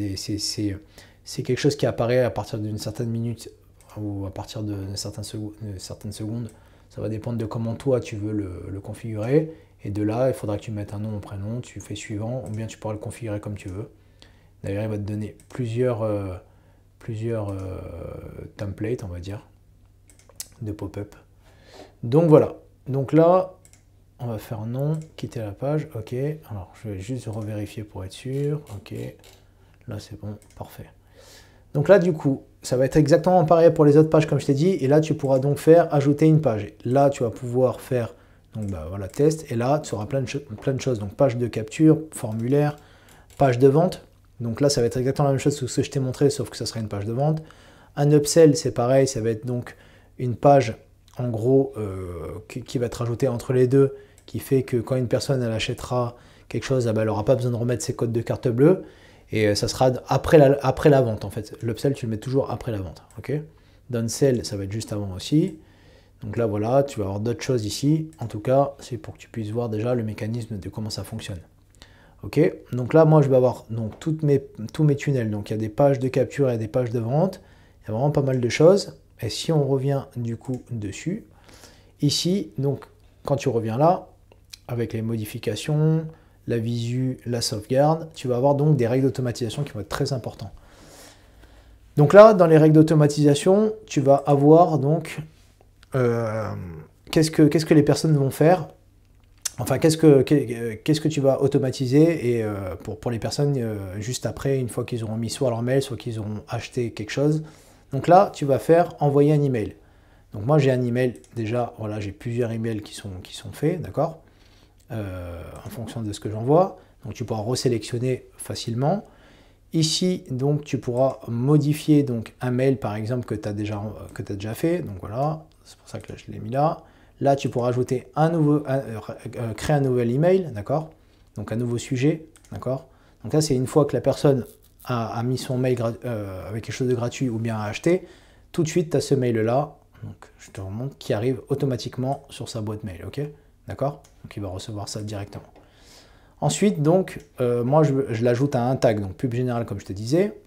quelque chose qui apparaît à partir d'une certaine minute ou à partir de certaines secondes. Ça va dépendre de comment toi tu veux le configurer. Et de là, il faudra que tu mettes un nom, un prénom, tu fais suivant, ou bien tu pourras le configurer comme tu veux. D'ailleurs, il va te donner plusieurs templates, on va dire, de pop-up. Donc voilà. Donc là, on va faire non, quitter la page, ok. Alors, je vais juste revérifier pour être sûr, ok. Là, c'est bon, parfait. Donc là, du coup, ça va être exactement pareil pour les autres pages, comme je t'ai dit. Et là, tu pourras donc faire ajouter une page. Là, tu vas pouvoir faire, donc bah, voilà, test. Et là, tu auras plein de choses. Donc, page de capture, formulaire, page de vente. Donc là, ça va être exactement la même chose que ce que je t'ai montré, sauf que ça sera une page de vente. Un upsell, c'est pareil, ça va être donc une page, en gros, qui va être rajoutée entre les deux, qui fait que quand une personne elle achètera quelque chose, elle n'aura pas besoin de remettre ses codes de carte bleue. Et ça sera après la vente en fait. L'upsell, tu le mets toujours après la vente. Ok. Downsell, ça va être juste avant aussi. Donc là, voilà, tu vas avoir d'autres choses ici. En tout cas, c'est pour que tu puisses voir déjà le mécanisme de comment ça fonctionne. Ok. Donc là, moi, je vais avoir donc, tous mes tunnels. Donc il y a des pages de capture et des pages de vente. Il y a vraiment pas mal de choses. Et si on revient du coup dessus, ici, donc quand tu reviens là, avec les modifications, la visu, la sauvegarde, tu vas avoir donc des règles d'automatisation qui vont être très importantes. Donc là, dans les règles d'automatisation, tu vas avoir donc qu'est-ce que les personnes vont faire. Enfin, qu'est-ce que tu vas automatiser et pour les personnes juste après, une fois qu'ils auront mis soit leur mail, soit qu'ils auront acheté quelque chose. Donc là, tu vas faire envoyer un email. Donc moi, j'ai un email déjà, voilà, j'ai plusieurs emails qui sont faits, d'accord, en fonction de ce que j'envoie. Donc tu pourras resélectionner facilement. Ici, donc, tu pourras modifier donc, un mail, par exemple, que tu as déjà fait. Donc voilà, c'est pour ça que là, je l'ai mis là. Là, tu pourras ajouter créer un nouvel email, d'accord. donc un nouveau sujet, d'accord? Donc là, c'est une fois que la personne a mis son mail avec quelque chose de gratuit ou bien a acheté, tout de suite, tu as ce mail-là, donc je te remonte, qui arrive automatiquement sur sa boîte mail, ok? D'accord? Donc il va recevoir ça directement. Ensuite, donc, moi, je l'ajoute à un tag, donc pub générale, comme je te disais.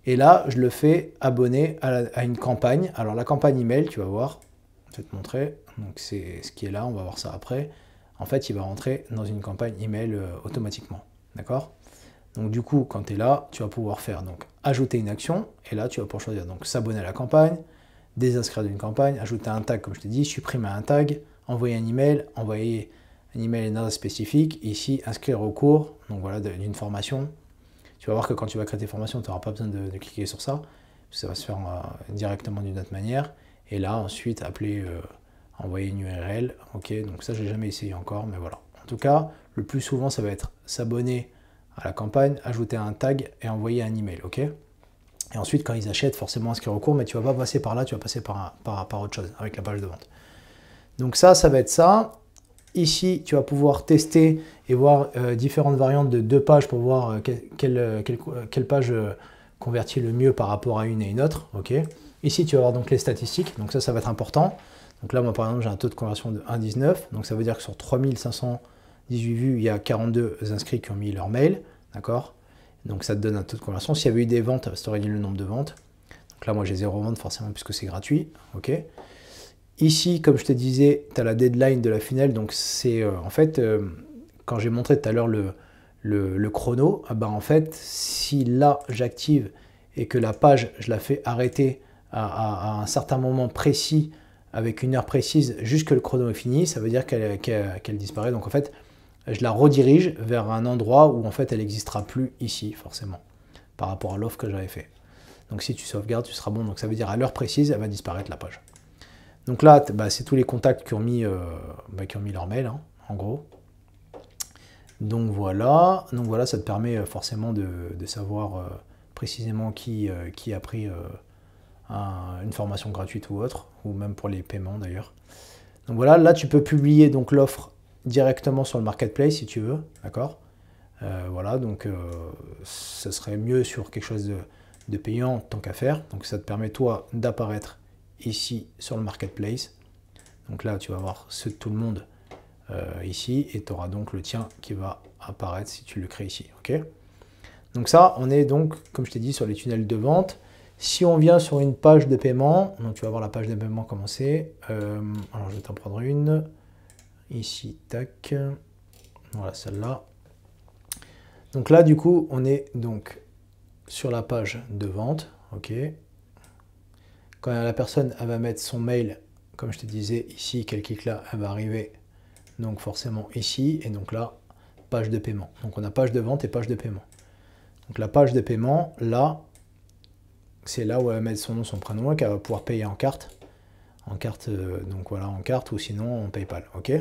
Et là, je le fais abonner à une campagne. Alors, la campagne email, tu vas voir, je vais te montrer. Donc, c'est ce qui est là, on va voir ça après. En fait, il va rentrer dans une campagne email automatiquement. D'accord? Donc, du coup, quand tu es là, tu vas pouvoir faire donc ajouter une action. Et là, tu vas pouvoir choisir donc s'abonner à la campagne, désinscrire d'une campagne, ajouter un tag, comme je t'ai dit, supprimer un tag, envoyer un email, envoyer un email à une adresse spécifique. Ici, inscrire au cours, donc voilà, d'une formation. Tu vas voir que quand tu vas créer tes formations, tu n'auras pas besoin de cliquer sur ça. Ça va se faire directement d'une autre manière. Et là, ensuite, appeler, envoyer une URL. Ok, donc ça, je n'ai jamais essayé encore, mais voilà. En tout cas, le plus souvent, ça va être s'abonner à la campagne, ajouter un tag et envoyer un email. Ok. Et ensuite, quand ils achètent, forcément inscrire au cours, mais tu ne vas pas passer par là, tu vas passer par autre chose avec la page de vente. Donc ça va être ça. Ici, tu vas pouvoir tester et voir différentes variantes de 2 pages pour voir quelle page convertit le mieux par rapport à une et une autre. Okay. Ici, tu vas avoir donc les statistiques, donc ça va être important. Donc là, moi par exemple, j'ai un taux de conversion de 1,19, donc ça veut dire que sur 3518 vues, il y a 42 inscrits qui ont mis leur mail, d'accord? Donc ça te donne un taux de conversion. S'il y avait eu des ventes, ça t'aurait dit le nombre de ventes. Donc là, moi j'ai 0 vente forcément puisque c'est gratuit. Ok. Ici, comme je te disais, tu as la deadline de la funnel. Donc c'est en fait, quand j'ai montré tout à l'heure le chrono, en fait, si là j'active et que la page, je la fais arrêter à un certain moment précis, avec une heure précise, jusque le chrono est fini, ça veut dire qu'elle disparaît. Donc en fait, je la redirige vers un endroit où en fait elle n'existera plus ici, forcément, par rapport à l'offre que j'avais fait. Donc si tu sauvegardes, tu seras bon. Donc ça veut dire à l'heure précise, elle va disparaître la page. Donc là, c'est tous les contacts qui ont mis leur mail, hein, en gros. Donc voilà, ça te permet forcément de savoir précisément qui a pris une formation gratuite ou autre, ou même pour les paiements d'ailleurs. Donc voilà, là tu peux publier donc l'offre directement sur le marketplace si tu veux, d'accord. Voilà, donc ce serait mieux sur quelque chose de payant tant qu'à faire. Donc ça te permet toi d'apparaître ici sur le marketplace. Donc là tu vas voir ceux de tout le monde ici et tu auras donc le tien qui va apparaître si tu le crées ici. Ok. Donc ça, on est donc, comme je t'ai dit, sur les tunnels de vente. Si on vient sur une page de paiement, donc tu vas voir la page de paiement commencer. Alors je vais t'en prendre une. Ici, tac. Voilà celle-là. Donc là, du coup, on est donc sur la page de vente. Ok. Quand la personne elle va mettre son mail, comme je te disais, ici, qu'elle clique là, elle va arriver donc forcément ici. Et donc là, page de paiement. Donc on a page de vente et page de paiement. Donc la page de paiement, là, c'est là où elle va mettre son nom, son prénom, et qu'elle va pouvoir payer en carte. En carte, donc voilà, en carte ou sinon en PayPal. Ok.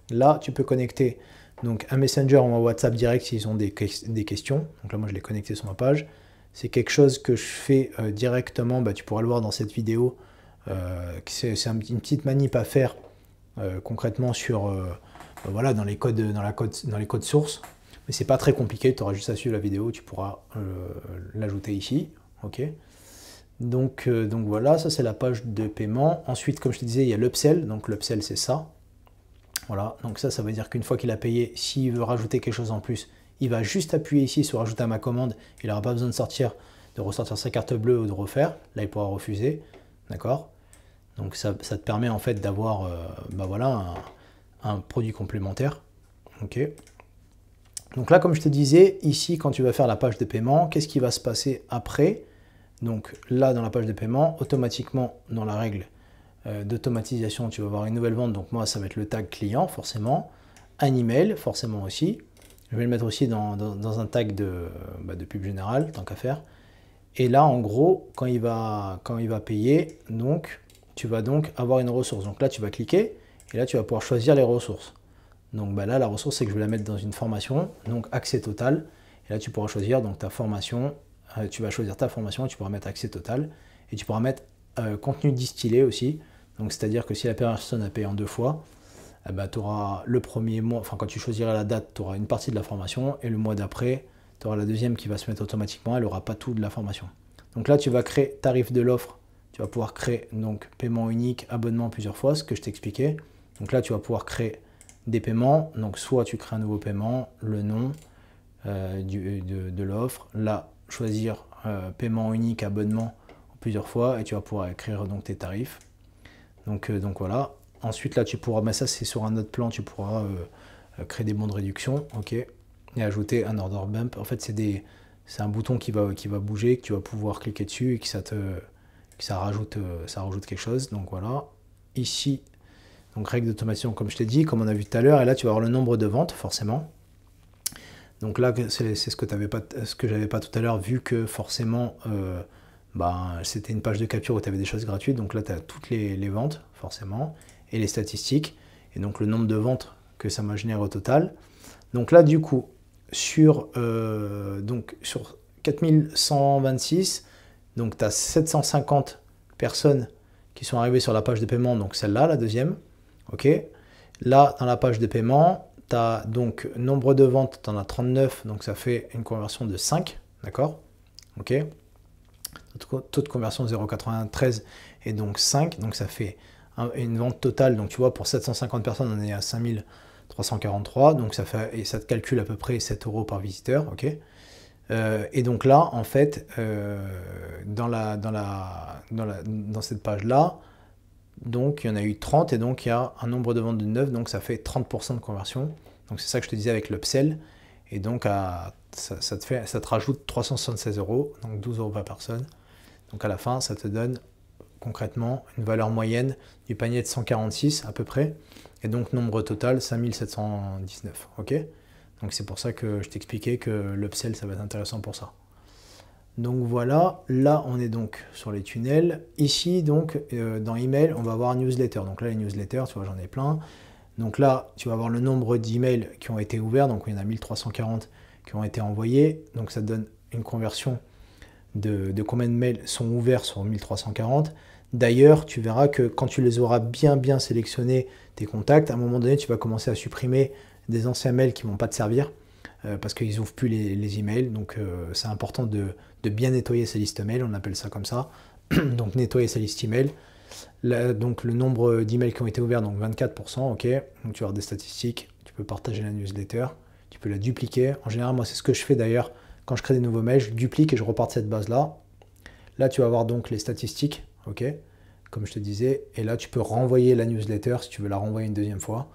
Là, tu peux connecter donc un Messenger ou un WhatsApp direct s'ils ont des questions. Donc là, moi, je l'ai connecté sur ma page. C'est quelque chose que je fais directement. Tu pourras le voir dans cette vidéo. C'est une petite manip à faire concrètement sur, voilà, dans les codes sources. Mais c'est pas très compliqué. Tu auras juste à suivre la vidéo. Tu pourras l'ajouter ici. Ok. Donc voilà, ça c'est la page de paiement. Ensuite, comme je te disais, il y a l'upsell. Donc l'upsell, c'est ça. Voilà, donc ça veut dire qu'une fois qu'il a payé, s'il veut rajouter quelque chose en plus, il va juste appuyer ici sur ajouter à ma commande. Il n'aura pas besoin de ressortir sa carte bleue ou de refaire. Là, il pourra refuser. D'accord. Donc ça te permet en fait d'avoir voilà, un produit complémentaire. Ok. Donc là, comme je te disais, ici, quand tu vas faire la page de paiement, qu'est-ce qui va se passer après? Donc là, dans la page de paiement, automatiquement, dans la règle d'automatisation, tu vas avoir une nouvelle vente. Donc moi, ça va être le tag client, forcément. Un email, forcément aussi. Je vais le mettre aussi dans un tag de pub générale, tant qu'à faire. Et là, en gros, quand il va payer, donc, tu vas donc avoir une ressource. Donc là, tu vas cliquer et là, tu vas pouvoir choisir les ressources. Donc là, la ressource, c'est que je vais la mettre dans une formation, donc accès total. Et là, tu pourras choisir donc ta formation. Tu vas choisir ta formation et tu pourras mettre accès total. Et tu pourras mettre contenu distillé aussi. Donc c'est-à-dire que si la personne a payé en 2 fois, eh ben, tu auras le premier mois, enfin quand tu choisiras la date, tu auras une partie de la formation, et le mois d'après, tu auras la deuxième qui va se mettre automatiquement, elle n'aura pas tout de la formation. Donc là, tu vas créer tarif de l'offre, tu vas pouvoir créer donc paiement unique, abonnement plusieurs fois, ce que je t'expliquais. Donc là, tu vas pouvoir créer des paiements, donc soit tu crées un nouveau paiement, le nom de l'offre, là, choisir paiement unique, abonnement plusieurs fois, et tu vas pouvoir écrire donc tes tarifs. Donc voilà. Ensuite, là, tu pourras, mais ça c'est sur un autre plan, tu pourras créer des bons de réduction, ok, et ajouter un order bump. En fait, c'est un bouton qui va bouger, que tu vas pouvoir cliquer dessus et que ça rajoute quelque chose. Donc voilà. Ici, donc règle d'automation, comme je t'ai dit, comme on a vu tout à l'heure, et là, tu vas avoir le nombre de ventes, forcément. Donc là, c'est ce que j'avais pas tout à l'heure, vu que forcément, c'était une page de capture où tu avais des choses gratuites. Donc là, tu as toutes les ventes, forcément, et les statistiques, et donc le nombre de ventes que ça m'a généré au total. Donc là, du coup, sur 4126, donc tu as 750 personnes qui sont arrivées sur la page de paiement, donc celle-là, la deuxième. Ok. Là, dans la page de paiement, tu as donc nombre de ventes, tu en as 39, donc ça fait une conversion de 5, d'accord. Ok. Taux de conversion 0,93 et donc 5, donc ça fait une vente totale. Donc tu vois, pour 750 personnes, on est à 5343, donc ça fait, et ça te calcule à peu près 7 € par visiteur, ok. Et donc là, en fait, dans cette page-là, donc il y en a eu 30 et donc il y a un nombre de ventes de 9, donc ça fait 30% de conversion. Donc c'est ça que je te disais avec l'upsell. Et donc ça te rajoute 376 €, donc 12 € par personne. Donc à la fin, ça te donne concrètement une valeur moyenne du panier de 146 à peu près. Et donc nombre total 5719. Ok. Donc c'est pour ça que je t'expliquais que l'upsell, ça va être intéressant pour ça. Donc voilà, là on est donc sur les tunnels. Ici donc dans email, on va avoir newsletter. Donc là les newsletters, tu vois, j'en ai plein. Donc là, tu vas avoir le nombre d'emails qui ont été ouverts. Donc il y en a 1340 qui ont été envoyés. Donc ça te donne une conversion de combien de mails sont ouverts sur 1340. D'ailleurs, tu verras que quand tu les auras bien sélectionnés, tes contacts, à un moment donné, tu vas commencer à supprimer des anciens mails qui ne vont pas te servir parce qu'ils n'ouvrent plus les emails. Donc c'est important de bien nettoyer sa liste mail, on appelle ça comme ça. Donc nettoyer sa liste email. Là, donc le nombre d'emails qui ont été ouverts, donc 24%, ok. Donc tu vas avoir des statistiques, tu peux partager la newsletter, tu peux la dupliquer. En général, moi c'est ce que je fais d'ailleurs quand je crée des nouveaux mails, je duplique et je repars de cette base-là. Là, tu vas avoir donc les statistiques, ok, comme je te disais. Et là, tu peux renvoyer la newsletter si tu veux la renvoyer une deuxième fois.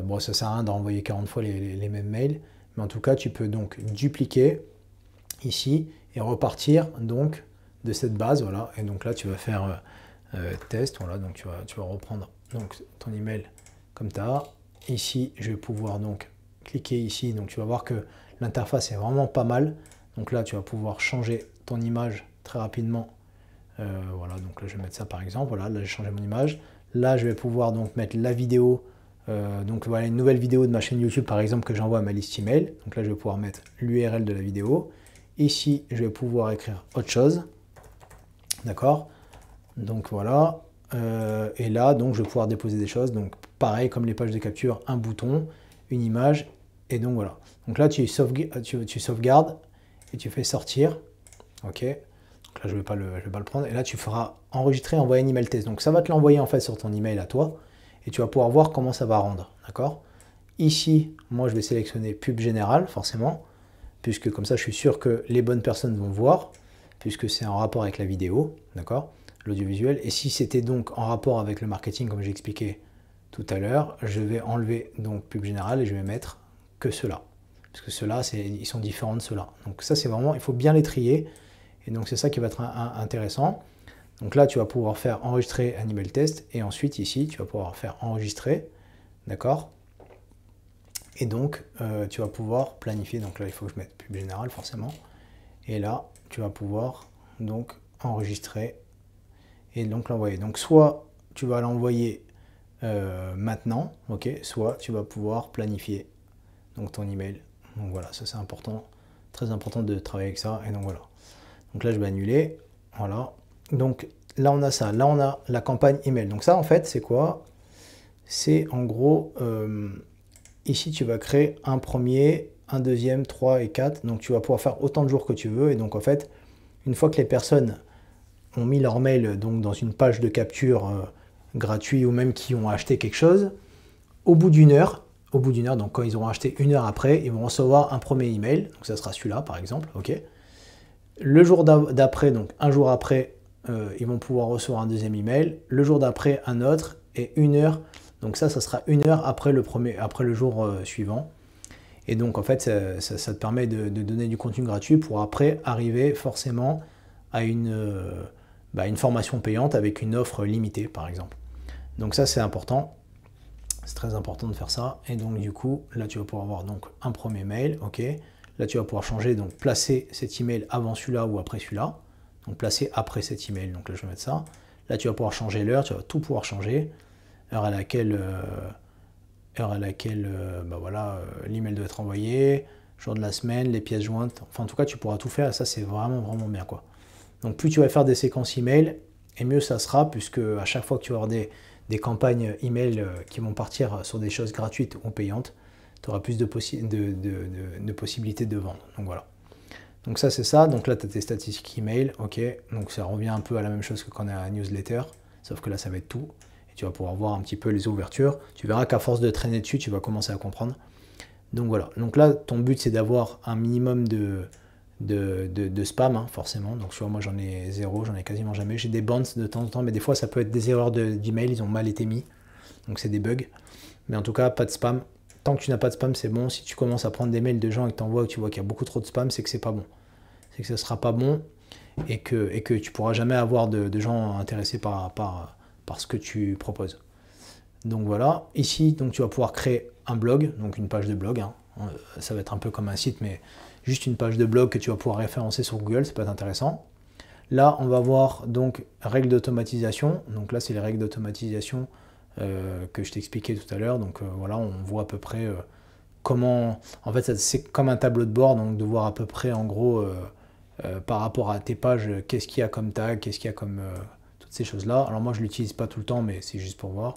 Bon, ça sert à rien de renvoyer 40 fois les mêmes mails. Mais en tout cas, tu peux donc dupliquer ici et repartir donc de cette base, voilà. Et donc là, tu vas faire test, voilà. Donc tu vas reprendre donc ton email comme tu as. Ici, je vais pouvoir donc cliquer ici. Donc tu vas voir que l'interface est vraiment pas mal. Donc là, tu vas pouvoir changer ton image très rapidement. Voilà, donc là, je vais mettre ça par exemple. Voilà, là, j'ai changé mon image. Là, je vais pouvoir donc mettre la vidéo. Donc voilà, une nouvelle vidéo de ma chaîne YouTube, par exemple, que j'envoie à ma liste email. Donc là, je vais pouvoir mettre l'URL de la vidéo. Ici, je vais pouvoir écrire autre chose. D'accord? Donc voilà. Et là, donc, je vais pouvoir déposer des choses. Donc pareil, comme les pages de capture, un bouton, une image. Et donc voilà. Donc là, tu sauvegardes et tu fais sortir. Ok. Donc là, je vais pas le prendre. Et là, tu feras enregistrer, envoyer un email test. Donc ça va te l'envoyer en fait sur ton email à toi. Et tu vas pouvoir voir comment ça va rendre. D'accord. Ici, moi, je vais sélectionner pub générale, forcément. Puisque comme ça, je suis sûr que les bonnes personnes vont voir. Puisque c'est en rapport avec la vidéo. D'accord. L'audiovisuel. Et si c'était donc en rapport avec le marketing, comme j'ai expliqué tout à l'heure, je vais enlever donc pub générale et je vais mettre que ceux-là. Parce que ceux-là, ils sont différents de ceux-là. Donc ça, c'est vraiment, il faut bien les trier. Et donc c'est ça qui va être intéressant. Donc là, tu vas pouvoir faire enregistrer un email test. Et ensuite, ici, tu vas pouvoir faire enregistrer. D'accord. Et donc, tu vas pouvoir planifier. Donc là, il faut que je mette pub générale, forcément. Et là, tu vas pouvoir donc enregistrer et donc l'envoyer. Donc soit tu vas l'envoyer maintenant, ok, soit tu vas pouvoir planifier donc ton email. Donc voilà, ça c'est important, très important de travailler avec ça. Et donc voilà. Donc là je vais annuler, voilà. Donc là on a ça, là on a la campagne email. Donc ça en fait c'est quoi? c'est en gros, ici tu vas créer un premier, un deuxième, 3 et 4. Donc tu vas pouvoir faire autant de jours que tu veux. Et donc en fait, une fois que les personnes ont mis leur mail donc, dans une page de capture gratuit ou même qui ont acheté quelque chose, au bout d'une heure, donc quand ils auront acheté 1 heure après, ils vont recevoir un premier email. Donc ça sera celui-là par exemple. Ok. Le jour d'après, donc un jour après, ils vont pouvoir recevoir un deuxième email. Le jour d'après, un autre. Et 1 heure. Donc ça sera 1 heure après le jour suivant. Et donc en fait, ça te permet de donner du contenu gratuit pour après arriver forcément à une formation payante avec une offre limitée par exemple. Donc ça c'est important. C'est très important de faire ça. Et donc du coup, là tu vas pouvoir avoir donc un premier mail. Ok. Là tu vas pouvoir changer, donc placer cet email avant celui-là ou après celui-là. Donc placer après cet email. Donc là je vais mettre ça. Là tu vas pouvoir changer l'heure, tu vas tout pouvoir changer. Heure à laquelle voilà, l'email doit être envoyé, jour de la semaine, les pièces jointes. Enfin, en tout cas, tu pourras tout faire et ça, c'est vraiment, vraiment bien, quoi. Donc, plus tu vas faire des séquences email, et mieux ça sera, puisque à chaque fois que tu vas avoir des campagnes email qui vont partir sur des choses gratuites ou payantes, tu auras plus de possibilités de vendre. Donc, voilà. Donc, ça, c'est ça. Donc, là, tu as tes statistiques email. OK. Donc, ça revient un peu à la même chose que quand on est à la newsletter, sauf que là, ça va être tout. Tu vas pouvoir voir un petit peu les ouvertures. Tu verras qu'à force de traîner dessus, tu vas commencer à comprendre. Donc voilà. Donc là, ton but, c'est d'avoir un minimum de spam, hein, forcément. Donc moi, j'en ai 0, j'en ai quasiment jamais. J'ai des bounces de temps en temps, mais des fois, ça peut être des erreurs d'email, ils ont mal été mis. Donc c'est des bugs. Mais en tout cas, pas de spam. Tant que tu n'as pas de spam, c'est bon. Si tu commences à prendre des mails de gens et que tu envoies, tu vois qu'il y a beaucoup trop de spam, c'est que c'est pas bon. C'est que ça sera pas bon et que tu pourras jamais avoir de gens intéressés par ce que tu proposes. Donc voilà, ici donc tu vas pouvoir créer un blog, donc une page de blog, hein. Ça va être un peu comme un site, mais juste une page de blog que tu vas pouvoir référencer sur Google, ça peut être intéressant. Là, on va voir donc règles d'automatisation. Donc là, c'est les règles d'automatisation que je t'expliquais tout à l'heure. Donc voilà, on voit à peu près comment... En fait, c'est comme un tableau de bord, donc de voir à peu près en gros par rapport à tes pages, qu'est-ce qu'il y a comme tag, qu'est-ce qu'il y a comme... ces choses-là. Alors moi, je ne l'utilise pas tout le temps, mais c'est juste pour voir.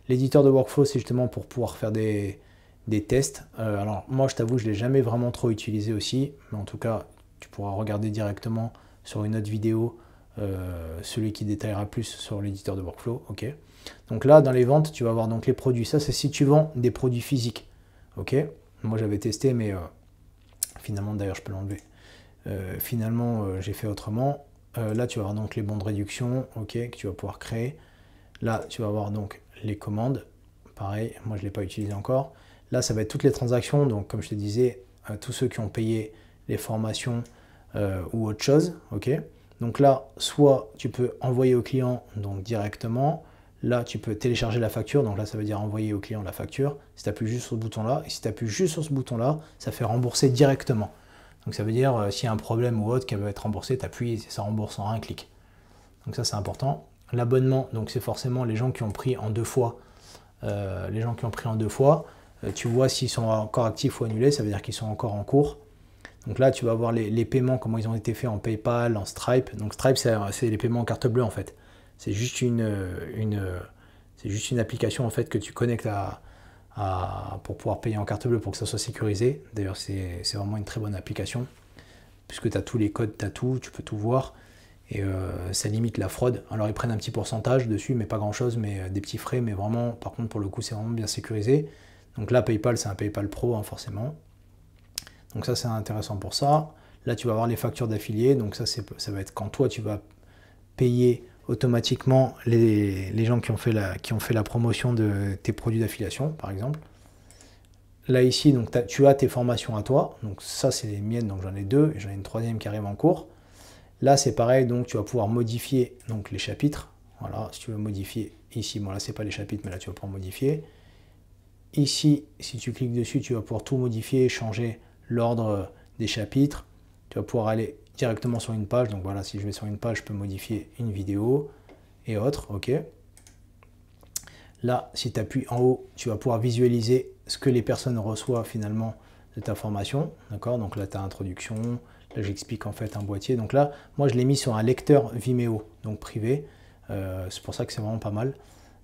L'éditeur de workflow, c'est justement pour pouvoir faire des tests. Alors moi, je t'avoue, je ne l'ai jamais vraiment trop utilisé aussi, mais en tout cas, tu pourras regarder directement sur une autre vidéo celui qui détaillera plus sur l'éditeur de workflow. Ok. Donc là, dans les ventes, tu vas avoir donc les produits. Ça, c'est si tu vends des produits physiques. Ok. Moi, j'avais testé, mais finalement, d'ailleurs, je peux l'enlever. Finalement, j'ai fait autrement. Là, tu vas avoir donc les bons de réduction, ok, que tu vas pouvoir créer. Là, tu vas avoir donc les commandes. Pareil, moi, je ne l'ai pas utilisé encore. Là, ça va être toutes les transactions. Donc, comme je te disais, tous ceux qui ont payé les formations ou autre chose, ok. Donc là, soit tu peux envoyer au client donc directement. Là, tu peux télécharger la facture. Donc là, ça veut dire envoyer au client la facture. Si tu appuies juste sur ce bouton-là, et si tu appuies juste sur ce bouton-là, ça fait rembourser directement. Donc ça veut dire, s'il y a un problème ou autre qui veut être remboursé, tu appuies et ça rembourse en un clic. Donc ça, c'est important. L'abonnement, donc c'est forcément les gens qui ont pris en 2 fois. Tu vois s'ils sont encore actifs ou annulés, ça veut dire qu'ils sont encore en cours. Donc là, tu vas voir les paiements, comment ils ont été faits en PayPal, en Stripe. Donc Stripe, c'est les paiements en carte bleue en fait. C'est juste une application en fait que tu connectes pour pouvoir payer en carte bleue pour que ça soit sécurisé. D'ailleurs, c'est vraiment une très bonne application puisque tu as tous les codes, tu as tout, tu peux tout voir et ça limite la fraude. Alors, ils prennent un petit pourcentage dessus, mais pas grand-chose, mais des petits frais. Mais vraiment, par contre, pour le coup, c'est vraiment bien sécurisé. Donc là, PayPal, c'est un PayPal Pro, hein, forcément. Donc ça, c'est intéressant pour ça. Là, tu vas avoir les factures d'affiliés. Donc ça va être quand toi, tu vas payer automatiquement les gens qui ont fait la promotion de tes produits d'affiliation, par exemple. Là, ici, donc, tu as tes formations à toi. Donc ça, c'est les miennes. Donc j'en ai 2 et j'en ai une 3e qui arrive en cours. Là, c'est pareil. Donc tu vas pouvoir modifier donc, les chapitres. Voilà, si tu veux modifier ici. Bon, là, c'est pas les chapitres, mais là, tu vas pouvoir modifier. Ici, si tu cliques dessus, tu vas pouvoir tout modifier, changer l'ordre des chapitres. Tu vas pouvoir aller directement sur une page. Donc voilà, si je vais sur une page, je peux modifier une vidéo et autres. Ok. Là, si tu appuies en haut, tu vas pouvoir visualiser ce que les personnes reçoivent finalement de ta formation. D'accord. Donc là, tu as introduction. Là, j'explique en fait un boîtier. Donc là, moi, je l'ai mis sur un lecteur Vimeo, donc privé. C'est pour ça que c'est vraiment pas mal.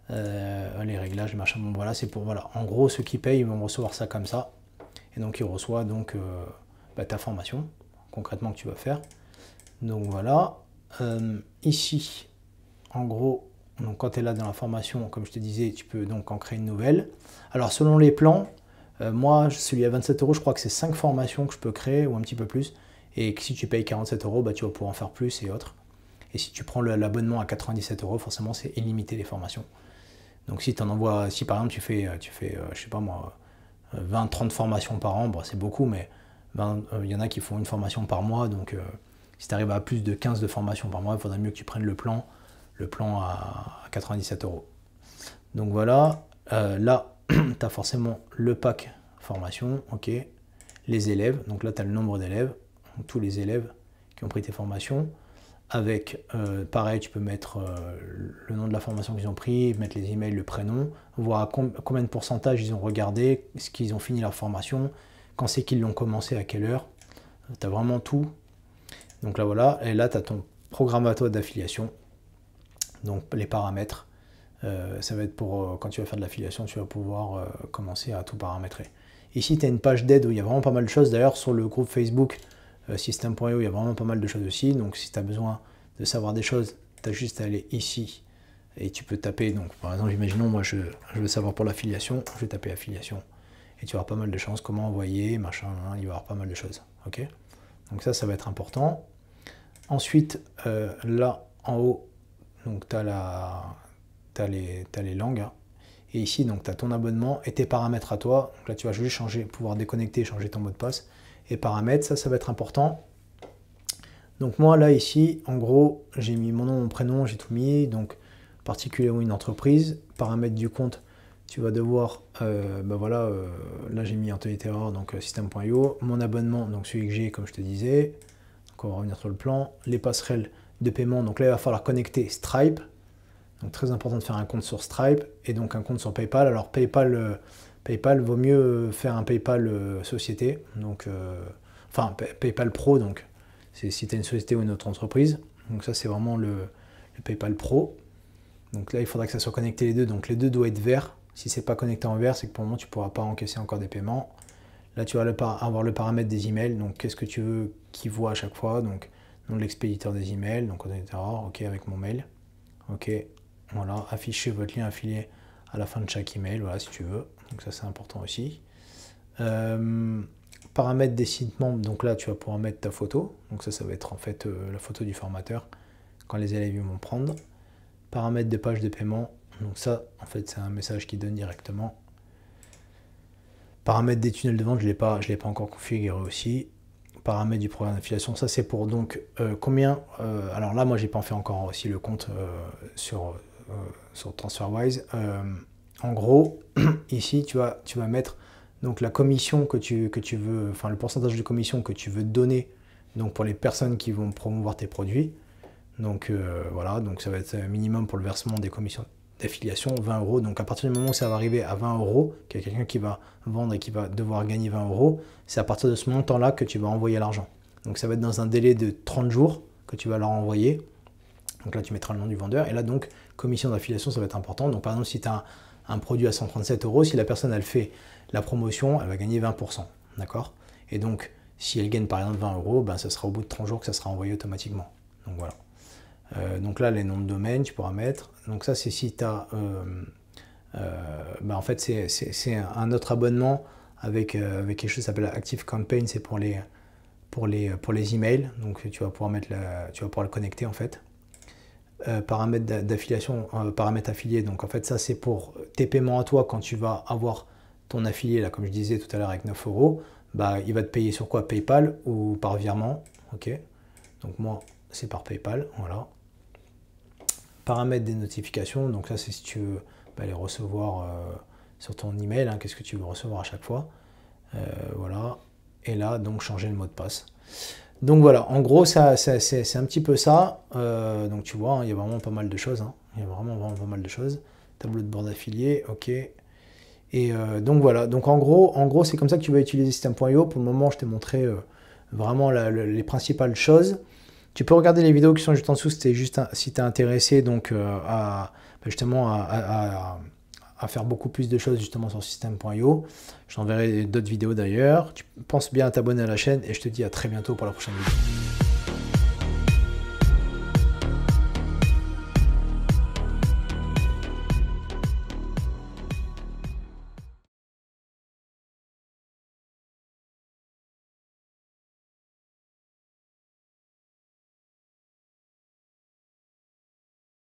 les réglages, machin, bon voilà, c'est pour, voilà, en gros ceux qui payent ils vont recevoir ça comme ça, et donc ils reçoivent donc ta formation, concrètement que tu vas faire. Donc voilà, ici, en gros, donc quand tu es là dans la formation, comme je te disais, tu peux donc en créer une nouvelle. Alors selon les plans, moi celui à 27 €, je crois que c'est 5 formations que je peux créer, ou un petit peu plus, et que si tu payes 47 €, bah, tu vas pouvoir en faire plus et autres. Et si tu prends l'abonnement à 97 €, forcément c'est illimité les formations. Donc si tu en envoies, si par exemple tu fais je sais pas moi, 20-30 formations par an, bon, c'est beaucoup, mais il y en a qui font une formation par mois, donc si tu arrives à plus de 15 de formations par mois, il faudrait mieux que tu prennes le plan à 97 €. Donc voilà, là, tu as forcément le pack formation, ok, les élèves, donc là tu as le nombre d'élèves, tous les élèves qui ont pris tes formations, avec, pareil, tu peux mettre le nom de la formation qu'ils ont pris, mettre les emails, le prénom, voir combien de pourcentage ils ont regardé, ce qu'ils ont fini leur formation, quand c'est qu'ils l'ont commencé, à quelle heure, tu as vraiment tout. Donc là voilà, et là tu as ton programme à toi d'affiliation, donc les paramètres, ça va être pour quand tu vas faire de l'affiliation, tu vas pouvoir commencer à tout paramétrer. Ici tu as une page d'aide où il y a vraiment pas mal de choses, d'ailleurs sur le groupe Facebook System.io, il y a vraiment pas mal de choses aussi, donc si tu as besoin de savoir des choses, tu as juste à aller ici et tu peux taper, donc par exemple imaginons moi je veux savoir pour l'affiliation, je vais taper affiliation et tu auras pas mal de choses, comment envoyer, machin, hein, il va y avoir pas mal de choses, ok. Donc ça va être important. Ensuite là en haut, donc tu as les langues, hein. Et ici donc tu as ton abonnement et tes paramètres à toi, donc là tu vas juste changer, pouvoir déconnecter, changer ton mot de passe. Et paramètres, ça va être important. Donc moi là ici, en gros, j'ai mis mon nom, mon prénom, j'ai tout mis, donc particulier ou une entreprise, paramètres du compte, tu vas devoir, voilà, là j'ai mis Anthony Terror, donc System.io, mon abonnement, donc celui que j'ai, comme je te disais, donc on va revenir sur le plan, les passerelles de paiement, donc là il va falloir connecter Stripe, donc très important de faire un compte sur Stripe, et donc un compte sur PayPal. Alors PayPal, vaut mieux faire un PayPal société, donc, enfin PayPal Pro, donc c'est si tu as une société ou une autre entreprise. Donc ça c'est vraiment le PayPal Pro. Donc là il faudra que ça soit connecté les deux, donc les deux doivent être verts. Si c'est pas connecté en vert, c'est que pour le moment tu ne pourras pas encaisser encore des paiements. Là tu vas avoir le paramètre des emails, donc qu'est-ce que tu veux qu'ils voient à chaque fois, donc nom de l'expéditeur des emails, donc ok avec mon mail, ok, voilà, afficher votre lien affilié à la fin de chaque email, voilà si tu veux. Donc ça c'est important aussi. Paramètres des sites membres, donc là tu vas pouvoir mettre ta photo, donc ça va être en fait la photo du formateur quand les élèves vont prendre. Paramètres de page de paiement, donc ça en fait c'est un message qui donne directement. Paramètres des tunnels de vente, je l'ai pas encore configuré aussi. Paramètres du programme d'affiliation, ça c'est pour donc combien, alors là moi j'ai pas fait encore aussi le compte sur TransferWise. En gros, ici, tu vas mettre donc la commission que tu veux, enfin le pourcentage de commission que tu veux donner donc pour les personnes qui vont promouvoir tes produits. Donc voilà, donc ça va être minimum pour le versement des commissions d'affiliation, 20 €. Donc à partir du moment où ça va arriver à 20 €, qu'il y a quelqu'un qui va vendre et qui va devoir gagner 20 €, c'est à partir de ce montant-là que tu vas envoyer l'argent. Donc ça va être dans un délai de 30 jours que tu vas leur envoyer. Donc là, tu mettras le nom du vendeur. Et là, donc, commission d'affiliation, ça va être important. Donc par exemple, si tu as un produit à 137 €, si la personne, elle fait la promotion, elle va gagner 20%. D'accord? Et donc, si elle gagne par exemple 20 €, ben, ça sera au bout de 30 jours que ça sera envoyé automatiquement. Donc voilà. Donc là, les noms de domaine, tu pourras mettre. Donc ça, c'est si tu as... en fait, c'est un autre abonnement avec quelque chose qui s'appelle Active Campaign. C'est pour les emails. Donc tu vas pouvoir le connecter en fait. Paramètres d'affiliation, paramètres affiliés. Donc en fait, ça, c'est pour tes paiements à toi quand tu vas avoir ton affilié, là, comme je disais tout à l'heure avec 9 €. Bah, il va te payer sur quoi? PayPal ou par virement. Ok. Donc moi, c'est par PayPal. Voilà. Paramètres des notifications. Donc là, c'est si tu veux les recevoir sur ton email. Hein, qu'est-ce que tu veux recevoir à chaque fois. Voilà. Et là, donc, changer le mot de passe. Donc voilà, en gros, c'est un petit peu ça. Donc tu vois, hein, il y a vraiment pas mal de choses. Hein. Il y a vraiment pas mal de choses. Tableau de bord d'affilié, ok. Et donc voilà, donc en gros c'est comme ça que tu vas utiliser System.io. Pour le moment, je t'ai montré vraiment les principales choses. Tu peux regarder les vidéos qui sont juste en dessous si tu es intéressé donc, justement à faire beaucoup plus de choses justement sur System.io. Je t'enverrai d'autres vidéos d'ailleurs. Tu penses bien à t'abonner à la chaîne et je te dis à très bientôt pour la prochaine vidéo.